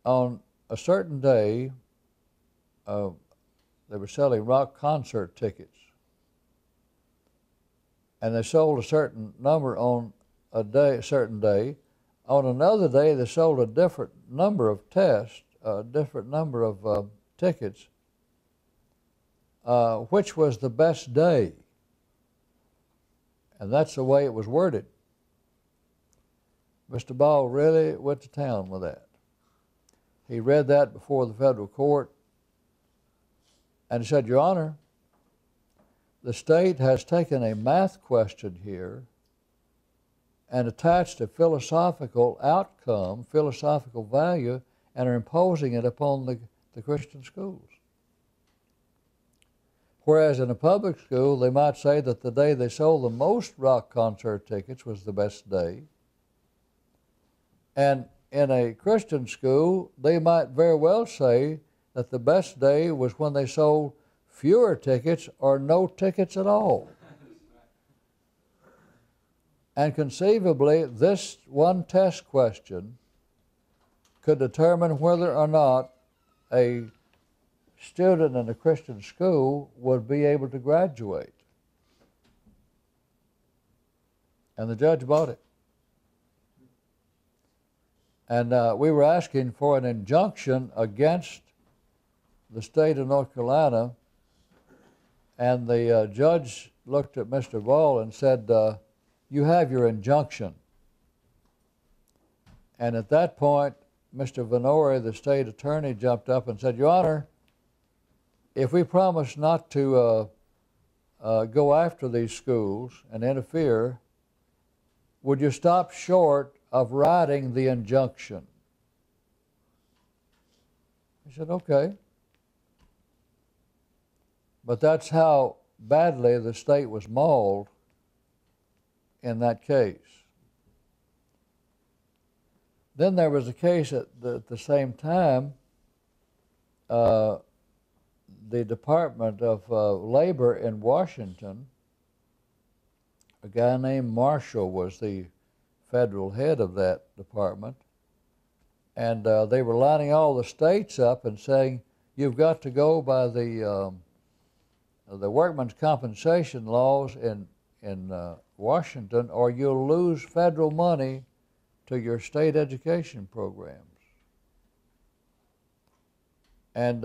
on a certain day, they were selling rock concert tickets. And they sold a certain number on a certain day. On another day, they sold a different number of tests, a different number of tickets. Which was the best day? And that's the way it was worded. Mr. Ball really went to town with that. He read that before the federal court, and he said, "Your Honor, the state has taken a math question here and attached a philosophical outcome, philosophical value, and are imposing it upon the Christian schools. Whereas in a public school, they might say that the day they sold the most rock concert tickets was the best day. And in a Christian school, they might very well say that the best day was when they sold fewer tickets or no tickets at all. And conceivably, this one test question could determine whether or not a student in a Christian school would be able to graduate. And the judge bought it. And we were asking for an injunction against the state of North Carolina, and the judge looked at Mr. Ball and said, you have your injunction. And at that point, Mr. Venore, the state attorney, jumped up and said, Your Honor, if we promise not to go after these schools and interfere, would you stop short of writing the injunction? He said, okay. But that's how badly the state was mauled in that case. Then there was a case at the same time. The Department of Labor in Washington, a guy named Marshall was the federal head of that department, and they were lining all the states up and saying, you've got to go by the workman's compensation laws in Washington, or you'll lose federal money to your state education programs. And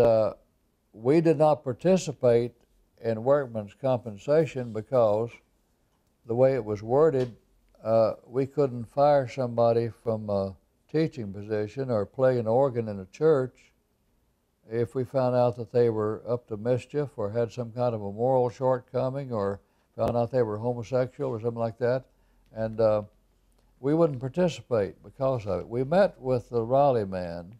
we did not participate in workman's compensation because the way it was worded, we couldn't fire somebody from a teaching position or play an organ in a church if we found out that they were up to mischief or had some kind of a moral shortcoming or found out they were homosexual or something like that. And we wouldn't participate because of it. We met with the Raleigh man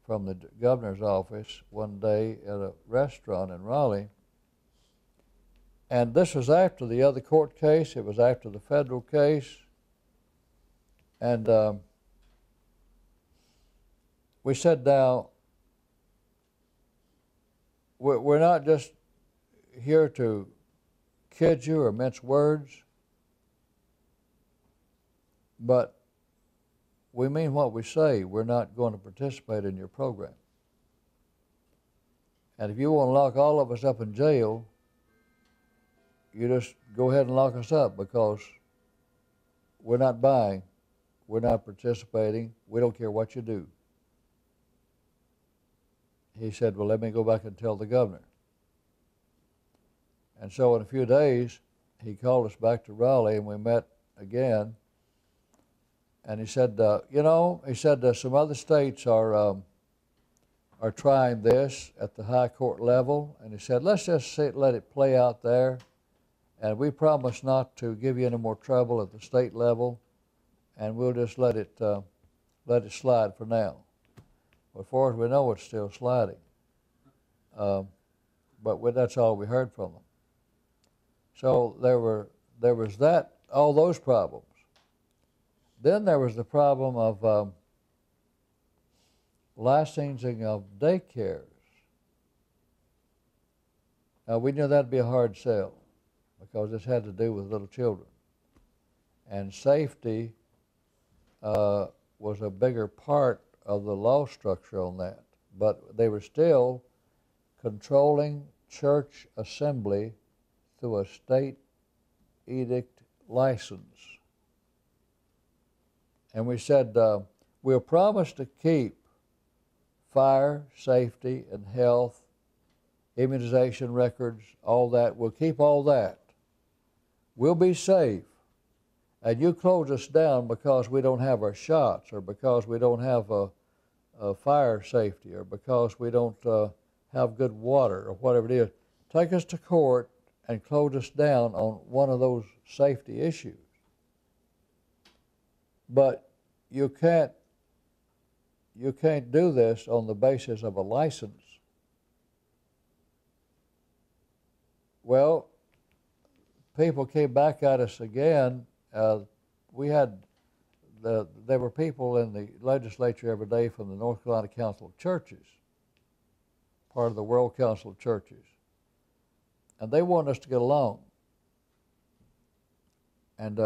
from the governor's office one day at a restaurant in Raleigh. And this was after the other court case. It was after the federal case. And we said, now, we're not just here to kid you or mince words, but we mean what we say. We're not going to participate in your program. And if you want to lock all of us up in jail, you just go ahead and lock us up, because we're not buying, we're not participating, we don't care what you do. He said, well, let me go back and tell the governor. And so in a few days, he called us back to Raleigh, and we met again. And he said, some other states are trying this at the high court level. And he said, let's just let it play out there. And we promise not to give you any more trouble at the state level. And we'll just let it slide for now. But as far as we know, it's still sliding. But that's all we heard from them. So there was all those problems. Then there was the problem of licensing of daycares. Now, we knew that'd be a hard sell because this had to do with little children. And safety was a bigger part of the law structure on that. But they were still controlling church assembly through a state edict license. And we said, we'll promise to keep fire, safety, and health, immunization records, all that. We'll keep all that. We'll be safe. And you close us down because we don't have our shots, or because we don't have a fire safety, or because we don't have good water, or whatever it is. Take us to court and close us down on one of those safety issues. But you can't do this on the basis of a license. Well, people came back at us again. There were people in the legislature every day from the North Carolina Council of Churches, part of the World Council of Churches, and they want us to get along. And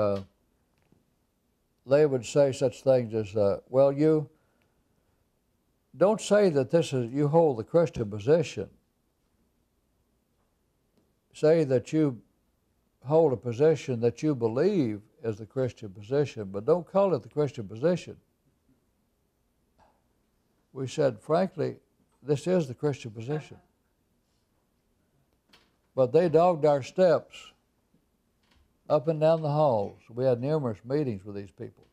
they would say such things as, well, you don't say that this is, you hold the Christian position. Say that you hold a position that you believe is the Christian position, but don't call it the Christian position. We said, frankly, this is the Christian position. But they dogged our steps up and down the halls. We had numerous meetings with these people.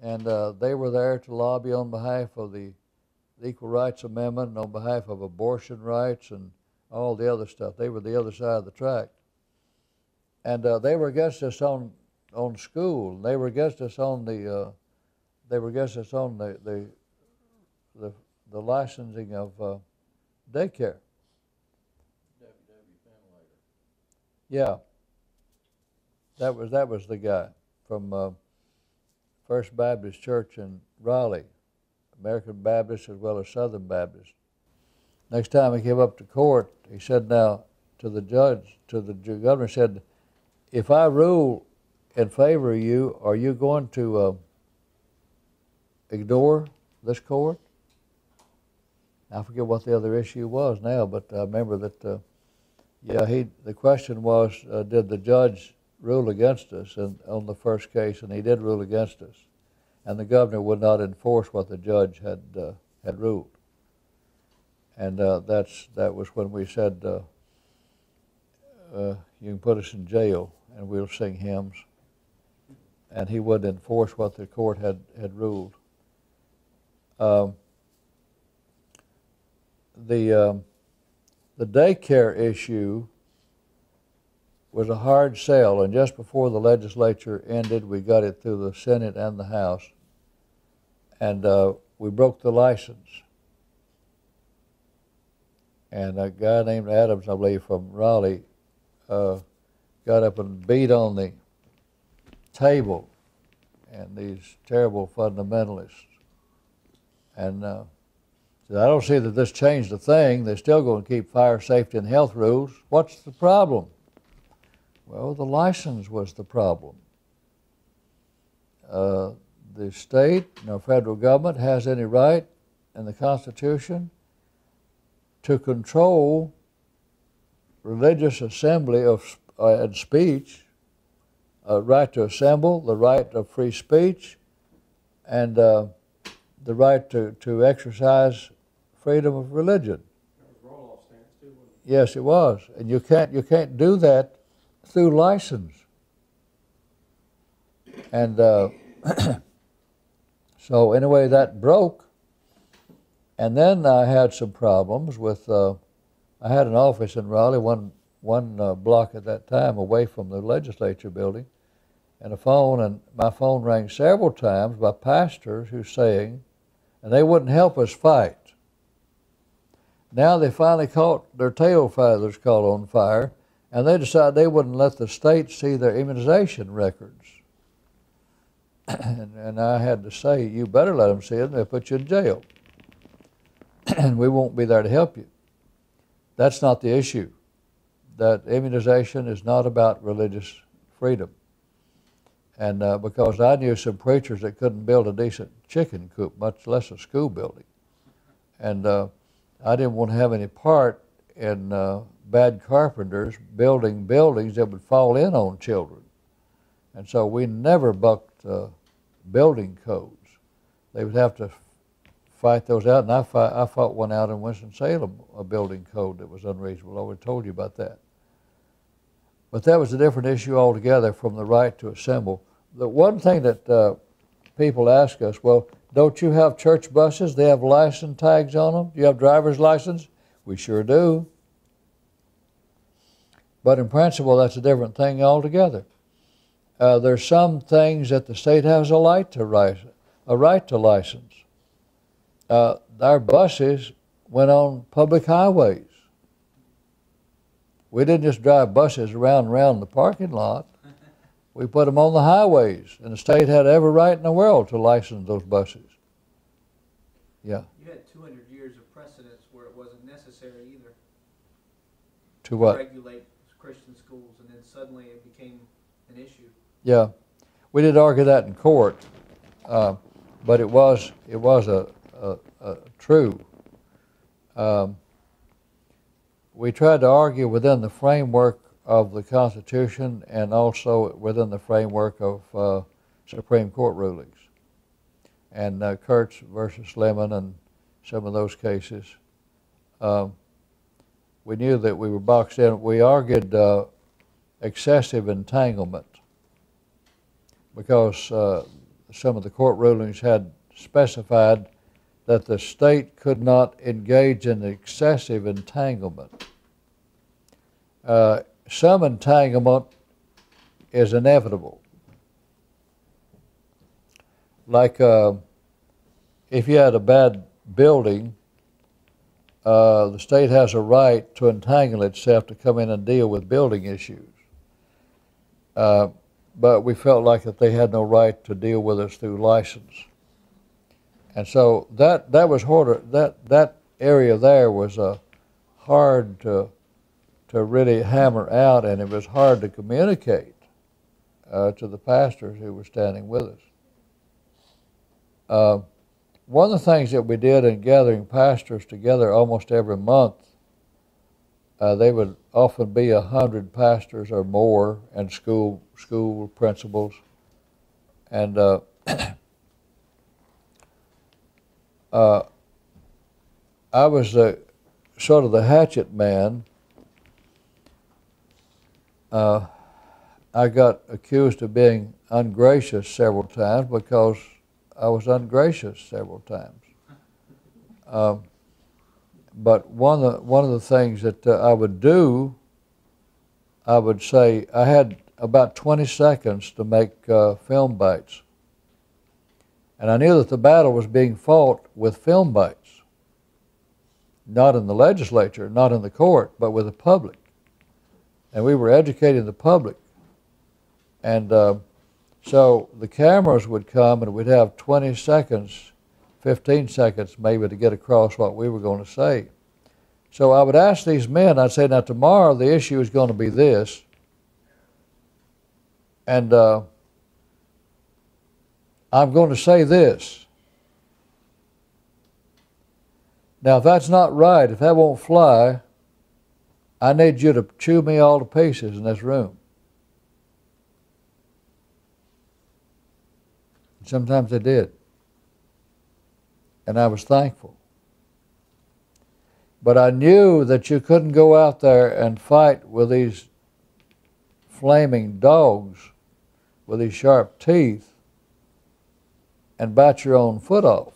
And they were there to lobby on behalf of the Equal Rights Amendment and on behalf of abortion rights and all the other stuff. They were the other side of the track. And they were against us on school. They were against us on the licensing of daycare. Yeah, that was the guy from First Baptist Church in Raleigh, American Baptist as well as Southern Baptist. Next time he came up to court, he said, now to the judge, to the governor, said, if I rule in favor of you, are you going to ignore this court? I forget what the other issue was now, but I remember that, the question was, did the judge rule against us on the first case, and he did rule against us. And the governor would not enforce what the judge had ruled. And that was when we said, you can put us in jail and we'll sing hymns. And he wouldn't enforce what the court had ruled. The daycare issue was a hard sell, and just before the legislature ended, we got it through the Senate and the House, and we broke the license. And a guy named Adams, I believe, from Raleigh, got up and beat on the table, and these terrible fundamentalists. And said, I don't see that this changed a thing. They're still going to keep fire safety and health rules. What's the problem? Well, the license was the problem. The state, no federal government, has any right in the Constitution to control religious assembly and speech, right to assemble, the right of free speech, and the right to exercise freedom of religion. That was roll-off stance too, wasn't it? Yes, it was, and you can't do that through license. And so anyway, that broke. And then I had some problems with, I had an office in Raleigh, one block at that time away from the legislature building, and my phone rang several times by pastors who saying, and they wouldn't help us fight. Now they finally caught their tail feathers caught on fire, and they decided they wouldn't let the state see their immunization records. And I had to say, you better let them see it, they'll put you in jail. And we won't be there to help you. That's not the issue. That immunization is not about religious freedom. And because I knew some preachers that couldn't build a decent chicken coop, much less a school building. And I didn't want to have any part in bad carpenters building buildings that would fall in on children. And so we never bucked building codes. They would have to fight those out, and I fought one out in Winston-Salem, a building code that was unreasonable. I already told you about that. But that was a different issue altogether from the right to assemble. The one thing that people ask us, well, don't you have church buses? They have license tags on them. Do you have driver's license? We sure do. But in principle, that's a different thing altogether. There's some things that the state has a right to license. Our buses went on public highways. We didn't just drive buses around and around the parking lot. We put them on the highways, and the state had every right in the world to license those buses. Yeah. You had 200 years of precedence where it wasn't necessary either. To what? To regulate Christian schools, and then suddenly it became an issue. Yeah, we did argue that in court, but it was a true. We tried to argue within the framework of the Constitution and also within the framework of Supreme Court rulings. And Kurtz versus Lemon and some of those cases. We knew that we were boxed in. We argued excessive entanglement because some of the court rulings had specified that the state could not engage in excessive entanglement. Some entanglement is inevitable. Like if you had a bad building, the state has a right to entangle itself to come in and deal with building issues. But we felt like that they had no right to deal with us through license. And so that was harder. That area there was hard to really hammer out, and it was hard to communicate to the pastors who were standing with us. One of the things that we did in gathering pastors together almost every month, they would often be 100 pastors or more, and school principals, and I was sort of the hatchet man. I got accused of being ungracious several times because I was ungracious several times. But one of the things that I would do, I would say I had about 20 seconds to make film bites. And I knew that the battle was being fought with film bites, not in the legislature, not in the court, but with the public. And we were educating the public. And so the cameras would come and we'd have 20 seconds, 15 seconds maybe to get across what we were going to say. So I would ask these men, I'd say, now tomorrow the issue is going to be this. And I'm going to say this. Now if that's not right, if that won't fly, I need you to chew me all to pieces in this room. Sometimes they did. And I was thankful. But I knew that you couldn't go out there and fight with these flaming dogs with these sharp teeth and bite your own foot off.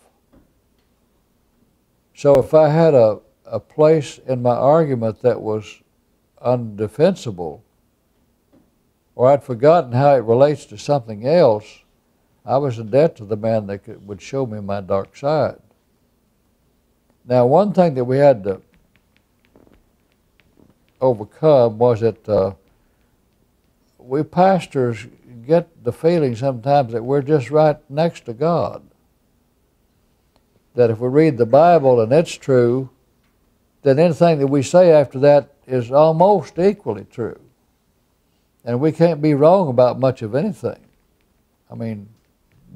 So if I had a place in my argument that was undefensible, or I'd forgotten how it relates to something else, I was in debt to the man that would show me my dark side. Now, one thing that we had to overcome was that we pastors get the feeling sometimes that we're just right next to God. That if we read the Bible and it's true, then anything that we say after that is almost equally true. And we can't be wrong about much of anything. I mean,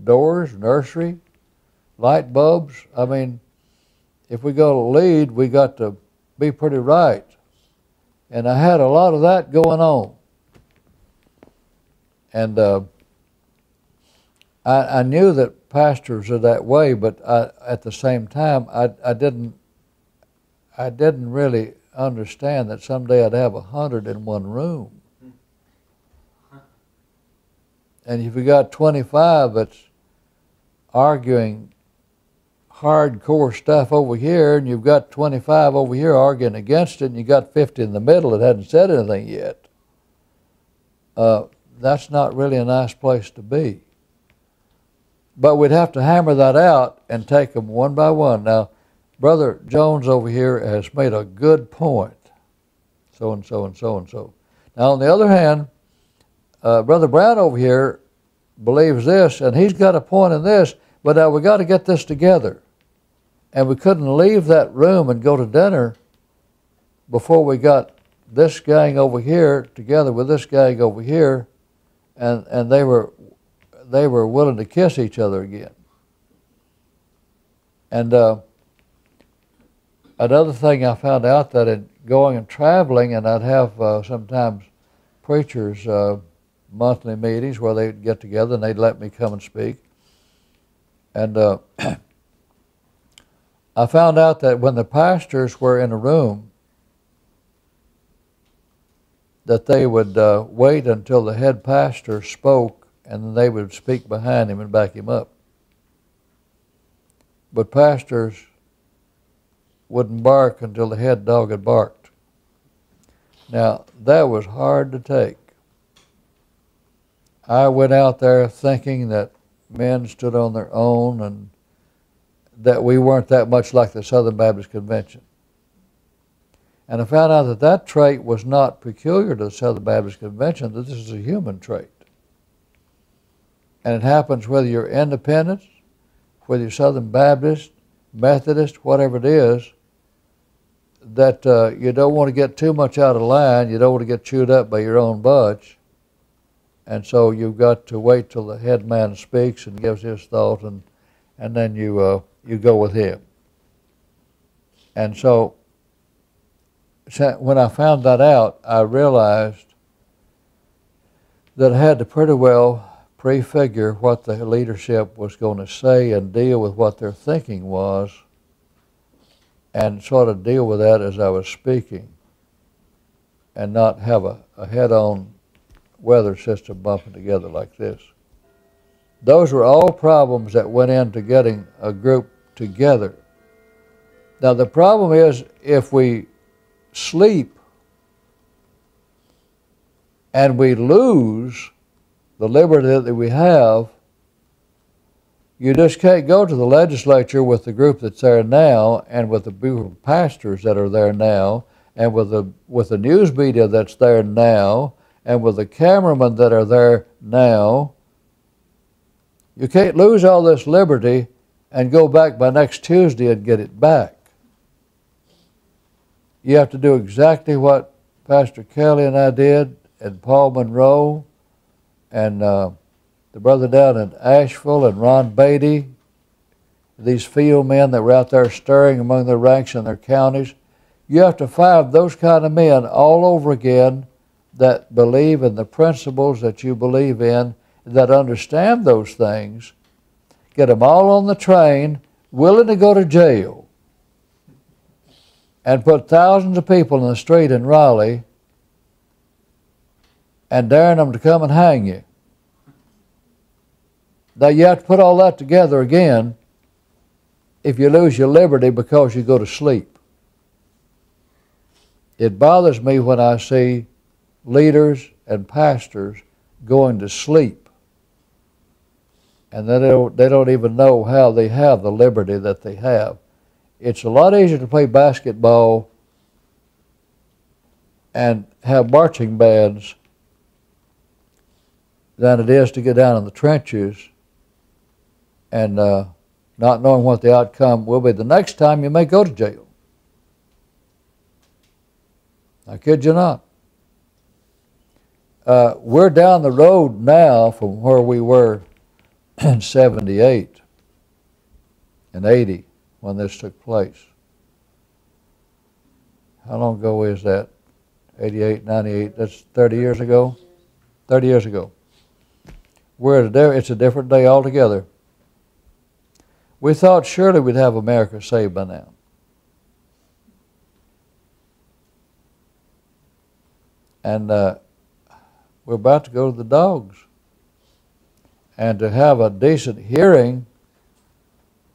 doors, nursery, light bulbs. I mean, if we go to lead, we got to be pretty right. And I had a lot of that going on. And I knew that pastors are that way, but at the same time, I didn't really understand that someday I'd have 100 in one room. And if you got 25 that's arguing hardcore stuff over here, and you've got 25 over here arguing against it, and you got 50 in the middle that hadn't said anything yet, that's not really a nice place to be. But we'd have to hammer that out and take them one by one. Now, Brother Jones over here has made a good point. So and so and so and so. Now, on the other hand, Brother Brown over here believes this, and he's got a point in this, but now we got to get this together. And we couldn't leave that room and go to dinner before we got this gang over here together with this gang over here, and they were willing to kiss each other again. And another thing I found out that in going and traveling, and I'd have sometimes preachers' monthly meetings where they'd get together and they'd let me come and speak. And I found out that when the pastors were in a room, that they would wait until the head pastor spoke, and then they would speak behind him and back him up. But pastors wouldn't bark until the head dog had barked. Now, that was hard to take. I went out there thinking that men stood on their own and that we weren't that much like the Southern Baptist Convention. And I found out that that trait was not peculiar to the Southern Baptist Convention, that this is a human trait. And it happens whether you're independent, whether you're Southern Baptist, Methodist, whatever it is, that you don't want to get too much out of line, you don't want to get chewed up by your own bunch. And so you've got to wait till the head man speaks and gives his thought, and then you go with him. And so when I found that out, I realized that I had to pretty well prefigure what the leadership was going to say and deal with what their thinking was, and sort of deal with that as I was speaking, and not have a head-on weather system bumping together like this. Those were all problems that went into getting a group together. Now the problem is, if we sleep and we lose the liberty that we have, you just can't go to the legislature with the group that's there now and with the group of pastors that are there now and with the news media that's there now and with the cameramen that are there now. You can't lose all this liberty and go back by next Tuesday and get it back. You have to do exactly what Pastor Kelly and I did, and Paul Monroe, and the brother down in Asheville, and Ron Beatty, these field men that were out there stirring among their ranks in their counties. You have to find those kind of men all over again that believe in the principles that you believe in, that understand those things, get them all on the train, willing to go to jail, and put thousands of people in the street in Raleigh and daring them to come and hang you. Now you have to put all that together again if you lose your liberty because you go to sleep. It bothers me when I see leaders and pastors going to sleep, and they don't even know how they have the liberty that they have. It's a lot easier to play basketball and have marching bands than it is to get down in the trenches and not knowing what the outcome will be. The next time you may go to jail. I kid you not. We're down the road now from where we were in 78 and 80 when this took place. How long ago is that? 88, 98, that's 30 years ago? 30 years ago. It's a different day altogether. We thought surely we'd have America saved by now. And we're about to go to the dogs. And to have a decent hearing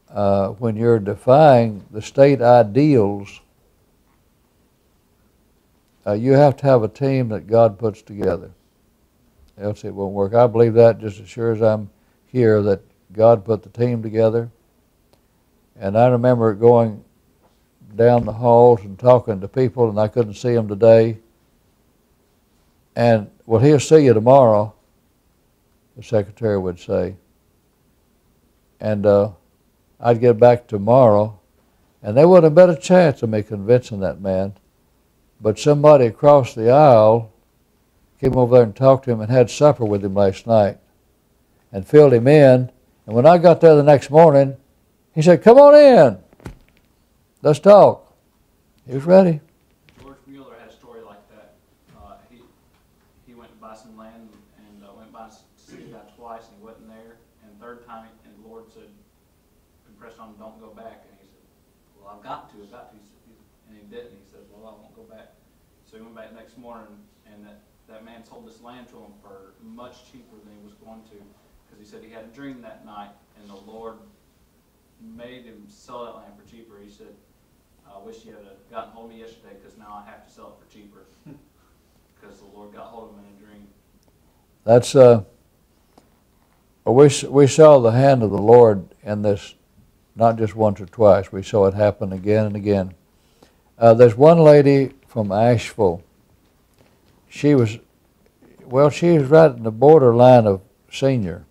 when you're defying the state ideals, you have to have a team that God puts together. Else it won't work. I believe that just as sure as I'm here, that God put the team together. And I remember going down the halls and talking to people, and I couldn't see them today. And, well, he'll see you tomorrow, the secretary would say. And I'd get back tomorrow, and there wouldn't have been a chance of me convincing that man. But somebody across the aisle came over there and talked to him and had supper with him last night and filled him in. And when I got there the next morning, He said, "Come on in. Let's talk." He was ready. George Mueller had a story like that. He went to buy some land and went by to see the guy twice, and he wasn't there. And third time, and the Lord said, impressed on him, "Don't go back." And he said, "Well, I've got to. He said, and he didn't. He said, "Well, I won't go back." So he went back the next morning, and that man sold this land to him for much cheaper than he was going to, because he said he had a dream that night, and the Lord made him sell that land for cheaper. He said, "I wish you had gotten hold of me yesterday, because now I have to sell it for cheaper," because the Lord got hold of him in a dream. That's we saw the hand of the Lord in this, not just once or twice. We saw it happen again and again. There's one lady from Asheville. She was right in the borderline of senior.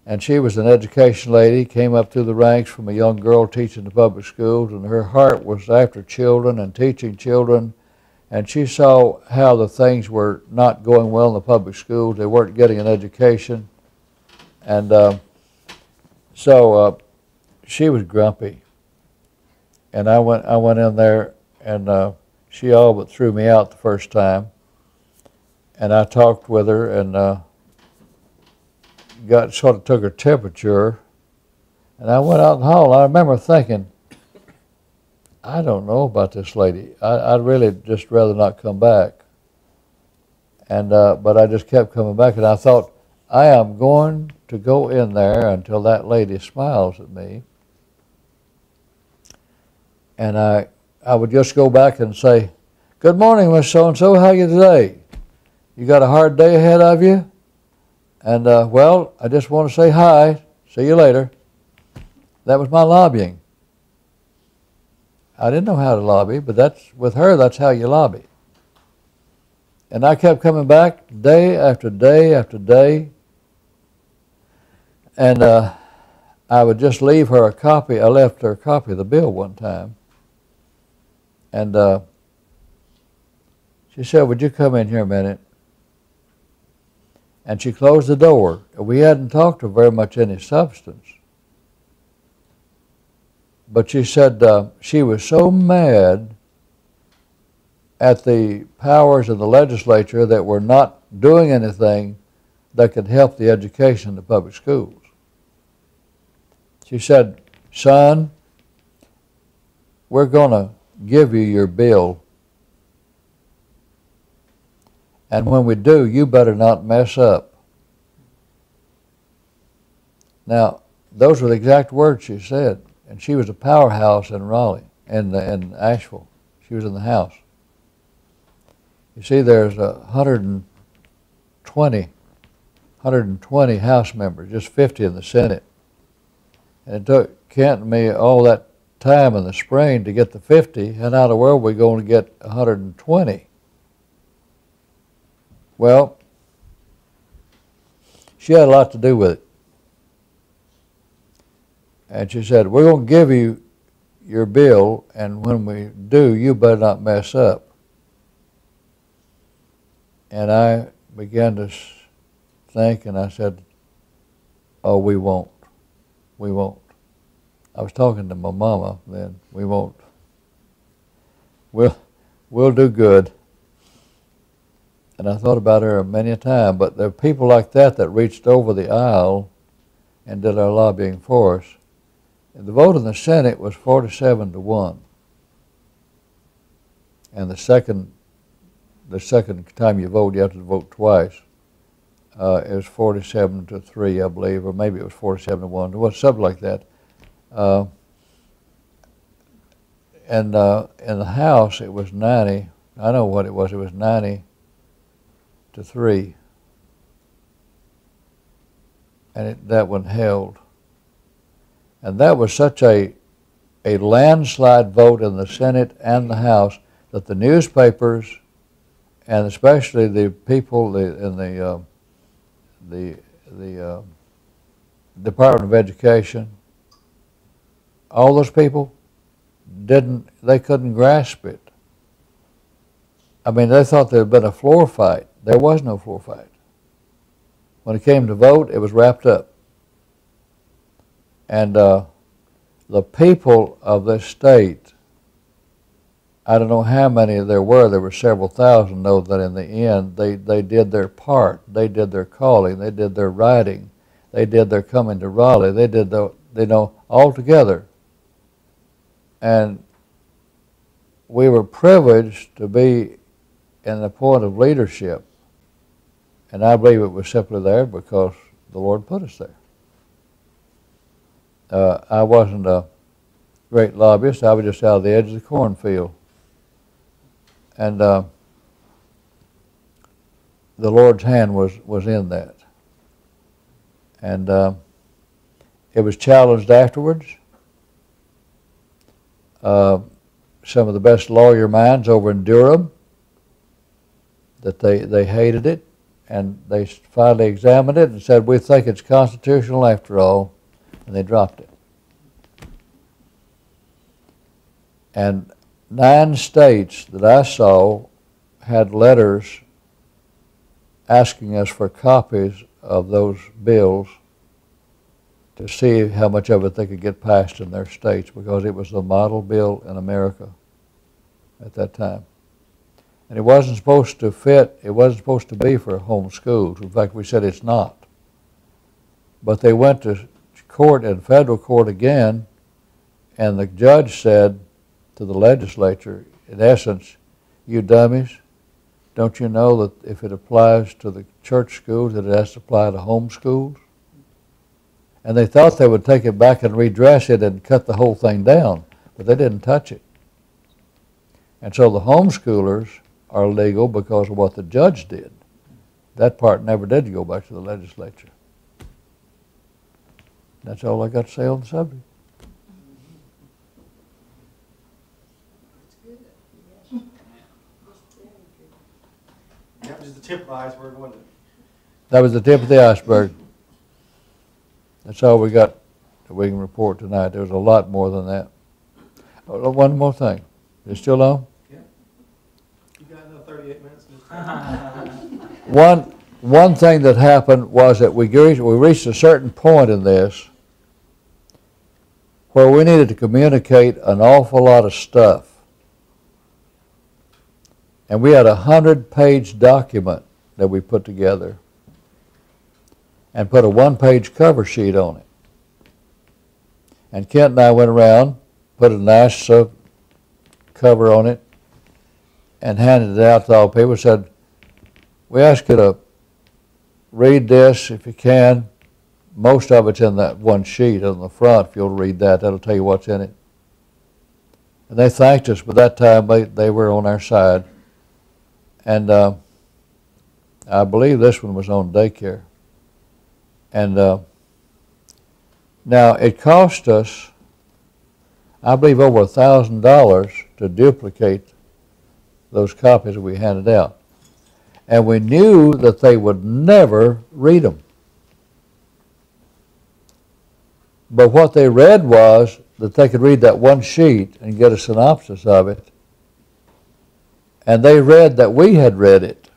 And she was an education lady, came up through the ranks from a young girl teaching the public schools, and her heart was after children and teaching children. And she saw how the things were not going well in the public schools. They weren't getting an education. And so she was grumpy. And I went in there, and she all but threw me out the first time. And I talked with her, and sort of took her temperature, and I went out in the hall. I remember thinking, I don't know about this lady. I'd really just rather not come back. And but I just kept coming back, and I thought, I am going to go in there until that lady smiles at me. And I would just go back and say, "Good morning, Miss So-and-so. How are you today? You got a hard day ahead of you? And, well, I just want to say hi. See you later." That was my lobbying. I didn't know how to lobby, but with her, that's how you lobby. And I kept coming back day after day after day. And I would just leave her a copy. I left her a copy of the bill one time. And she said, "Would you come in here a minute?" And she closed the door. We hadn't talked of very much any substance. But she said she was so mad at the powers of the legislature that were not doing anything that could help the education in the public schools. She said, "Son, we're going to give you your bill. And when we do, you better not mess up." Now, those were the exact words she said. And she was a powerhouse in Raleigh, in Asheville. She was in the House. You see, there's 120 House members, just 50 in the Senate. And it took Kent and me all that time in the spring to get the 50, and how in the world are we going to get 120? Well, she had a lot to do with it. And she said, "We're going to give you your bill, and when we do, you better not mess up." And I began to think, and I said, "Oh, we won't. We won't." I was talking to my mama then. "We won't. We'll do good." And I thought about her many a time, but there are people like that reached over the aisle and did our lobbying for us. And the vote in the Senate was 47-1. And the second time you vote, you have to vote twice. It was 47-3, I believe, or maybe it was 47-1. It was something like that. And in the House, it was 90. I know what it was. It was 90-3. And that one held. And that was such a landslide vote in the Senate and the House that the newspapers, and especially the people in the Department of Education, all those people they couldn't grasp it. I mean, they thought there had been a floor fight. There was no floor fight. When it came to vote, it was wrapped up. And the people of this state, I don't know how many there were several thousand, know that in the end they did their part, they did their calling, they did their writing, they did their coming to Raleigh, they did all together. And we were privileged to be in the point of leadership. And I believe it was simply there because the Lord put us there. I wasn't a great lobbyist. I was just out of the edge of the cornfield. And the Lord's hand was in that. And it was challenged afterwards. Some of the best lawyer minds over in Durham, that they hated it, and they finally examined it and said, we think it's constitutional after all, and they dropped it. And 9 states that I saw had letters asking us for copies of those bills to see how much of it they could get passed in their states, because it was the model bill in America at that time. And it wasn't supposed to fit, it wasn't supposed to be for home schools. In fact, we said it's not. But they went to court, in federal court again, and the judge said to the legislature, in essence, you dummies, don't you know that if it applies to the church schools, that it has to apply to home schools? And they thought they would take it back and redress it and cut the whole thing down, but they didn't touch it. And so the homeschoolers are legal because of what the judge did. That part never did go back to the legislature. That's all I got to say on the subject. That was the tip of the iceberg, wasn't it? That was the tip of the iceberg. That's all we got that we can report tonight. There was a lot more than that. Oh, one more thing. You still on? Yeah. You got another 38 minutes. One thing that happened was that we reached a certain point in this where we needed to communicate an awful lot of stuff. And we had a 100-page document that we put together and put a 1-page cover sheet on it. And Kent and I went around, put a nice cover on it, and handed it out to all people. Said, we ask you to read this if you can. Most of it's in that one sheet on the front. If you'll read that, that'll tell you what's in it. And they thanked us, but that time they were on our side. And I believe this one was on daycare. And now it cost us, I believe, over $1,000 to duplicate those copies that we handed out. And we knew that they would never read them. But what they read was that they could read that one sheet and get a synopsis of it. And they read that we had read it.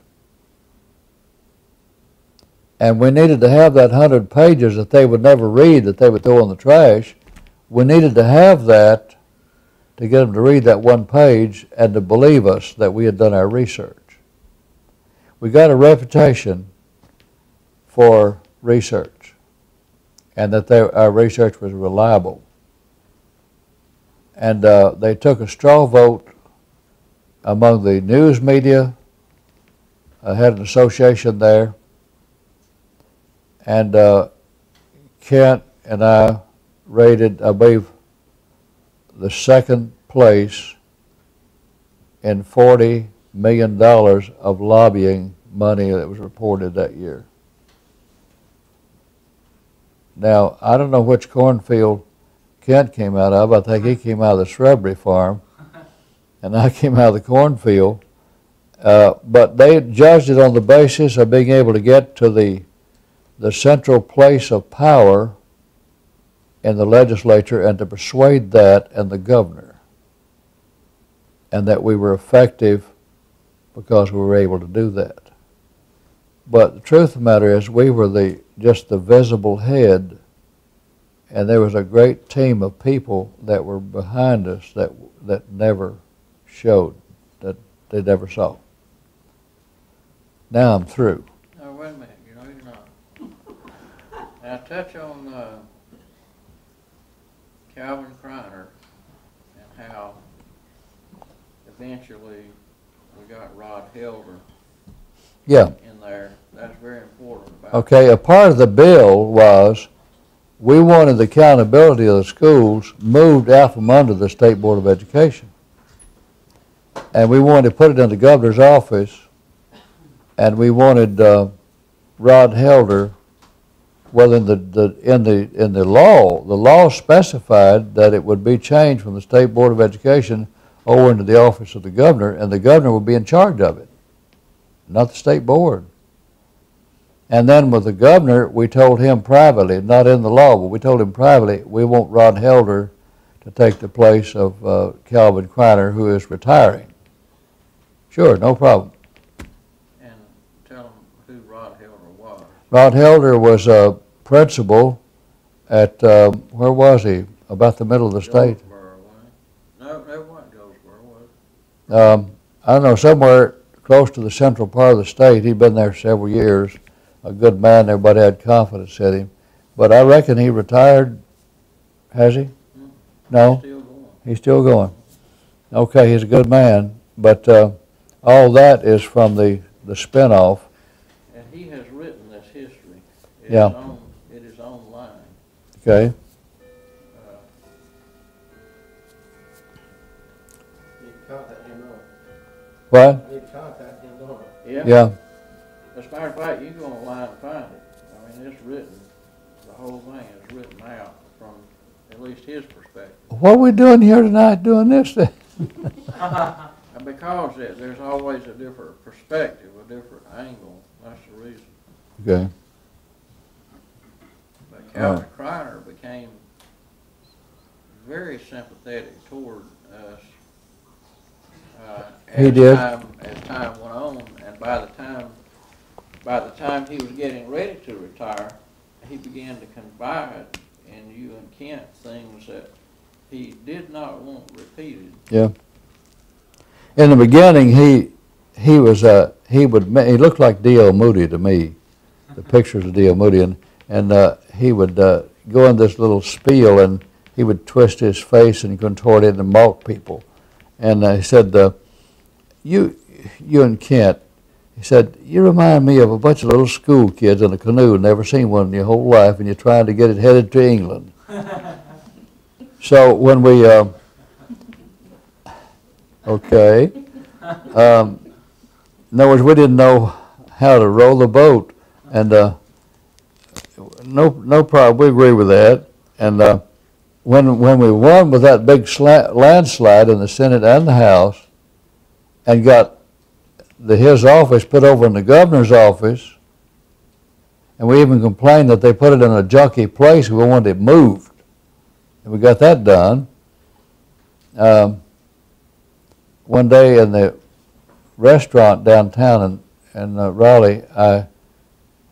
And we needed to have that 100 pages that they would never read, that they would throw in the trash. We needed to have that to get them to read that one page and to believe us that we had done our research. We got a reputation for research, and that our research was reliable. And they took a straw vote among the news media. I had an association there, and Kent and I rated, I believe, the second place in $40 million of lobbying money that was reported that year. Now, I don't know which cornfield Kent came out of. I think he came out of the shrubbery farm, and I came out of the cornfield. But they judged it on the basis of being able to get to the central place of power in the legislature and to persuade that and the governor, and that we were effective because we were able to do that. But the truth of the matter is we were just the visible head and there was a great team of people that were behind us that never showed, that they never saw. Now I'm through. Now, wait a minute, you know you're not. Now, touch on Calvin Kreiner and how eventually we got Rod Helder Yeah. in there. That's very important. About Okay, a part of the bill was we wanted the accountability of the schools moved out from under the State Board of Education. And we wanted to put it in the governor's office, and we wanted Rod Helder, well, in the law specified that it would be changed from the State Board of Education over into the office of the governor, and the governor would be in charge of it, not the state board. And then with the governor, we told him privately, not in the law, but we told him privately, we want Rod Helder to take the place of Calvin Kreiner, who is retiring. Sure, no problem. and tell them who Rod Helder was. Rod Helder was a principal at, where was he? About the middle of the state. Goldsboro, wasn't he? No, that wasn't Goldsboro, was it? I don't know, somewhere close to the central part of the state. He'd been there several years. A good man, everybody had confidence in him. But I reckon he retired, has he? No? Still going. He's still going. Okay, he's a good man, but all that is from the spinoff. And he has written this history. Yeah. It is online. Okay. Need to contact him on What? it. Need to contact him on it. Yeah. Yeah. As a matter of fact, you can go online and find it. I mean, it's written, the whole thing is written out from at least his perspective. What are we doing here tonight doing this thing? And because there's always a different perspective, a different angle, that's the reason. Okay. But Calvin Kreiner became very sympathetic toward us. He did. As time went on, and by the time he was getting ready to retire, he began to confide in you and Kent things that he did not want repeated. Yeah. In the beginning, he looked like D.L. Moody to me, the pictures of D.L. Moody, and he would go in this little spiel, and he would twist his face and contort it and mock people. And he said, you and Kent, he said, you remind me of a bunch of little school kids in a canoe, never seen one in your whole life, and you're trying to get it headed to England. So when we, okay, in other words, we didn't know how to row the boat, and no problem, we agree with that. And when we won with that big landslide in the Senate and the House, and got his office put over in the governor's office, and we even complained that they put it in a junky place, we wanted it moved. And we got that done. One day in the restaurant downtown in Raleigh, I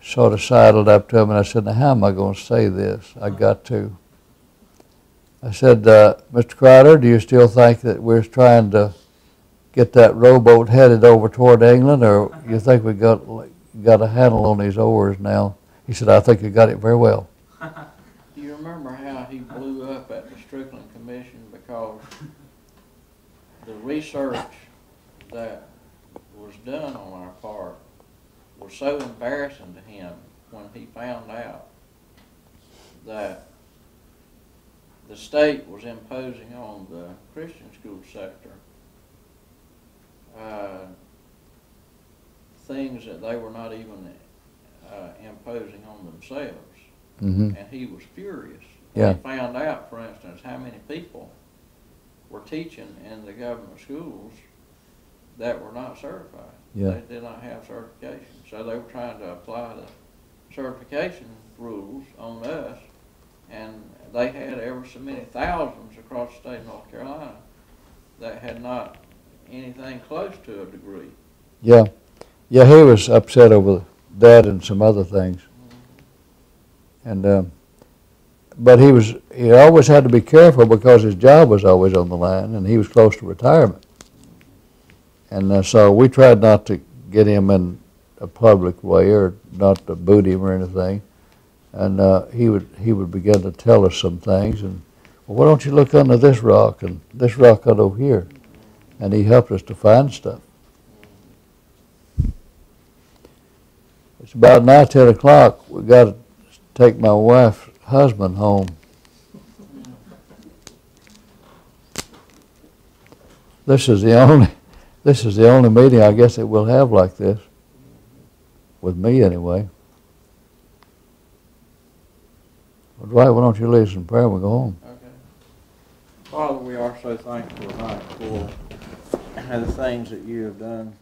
sort of sidled up to him and I said, now how am I going to say this? I got to. I said, Mr. Crowder, do you still think that we're trying to get that rowboat headed over toward England, or you think we got a handle on these oars now? He said, I think you got it very well. Do you remember how he blew up at the Strickland Commission because the research that was done on our part was so embarrassing to him when he found out that the state was imposing on the Christian school sector things that they were not even imposing on themselves. Mm-hmm. And he was furious Yeah. when he found out, for instance, how many people were teaching in the government schools that were not certified. Yeah. They did not have certification. So they were trying to apply the certification rules on us, and they had ever so many thousands across the state of North Carolina that had not anything close to a degree. Yeah. Yeah, he was upset over that and some other things. And but he always had to be careful because his job was always on the line, and he was close to retirement. And so we tried not to get him in a public way or not to boot him or anything. And he would begin to tell us some things, and well, why don't you look under this rock and this rock out over here? And he helped us to find stuff. It's about 9, 10 o'clock. We got to take my wife's husband home. This is the only meeting I guess that we'll have like this, with me anyway. Well, Dwight, why don't you lead us in prayer and we'll go home? Okay. Father, we are so thankful tonight for the things that you have done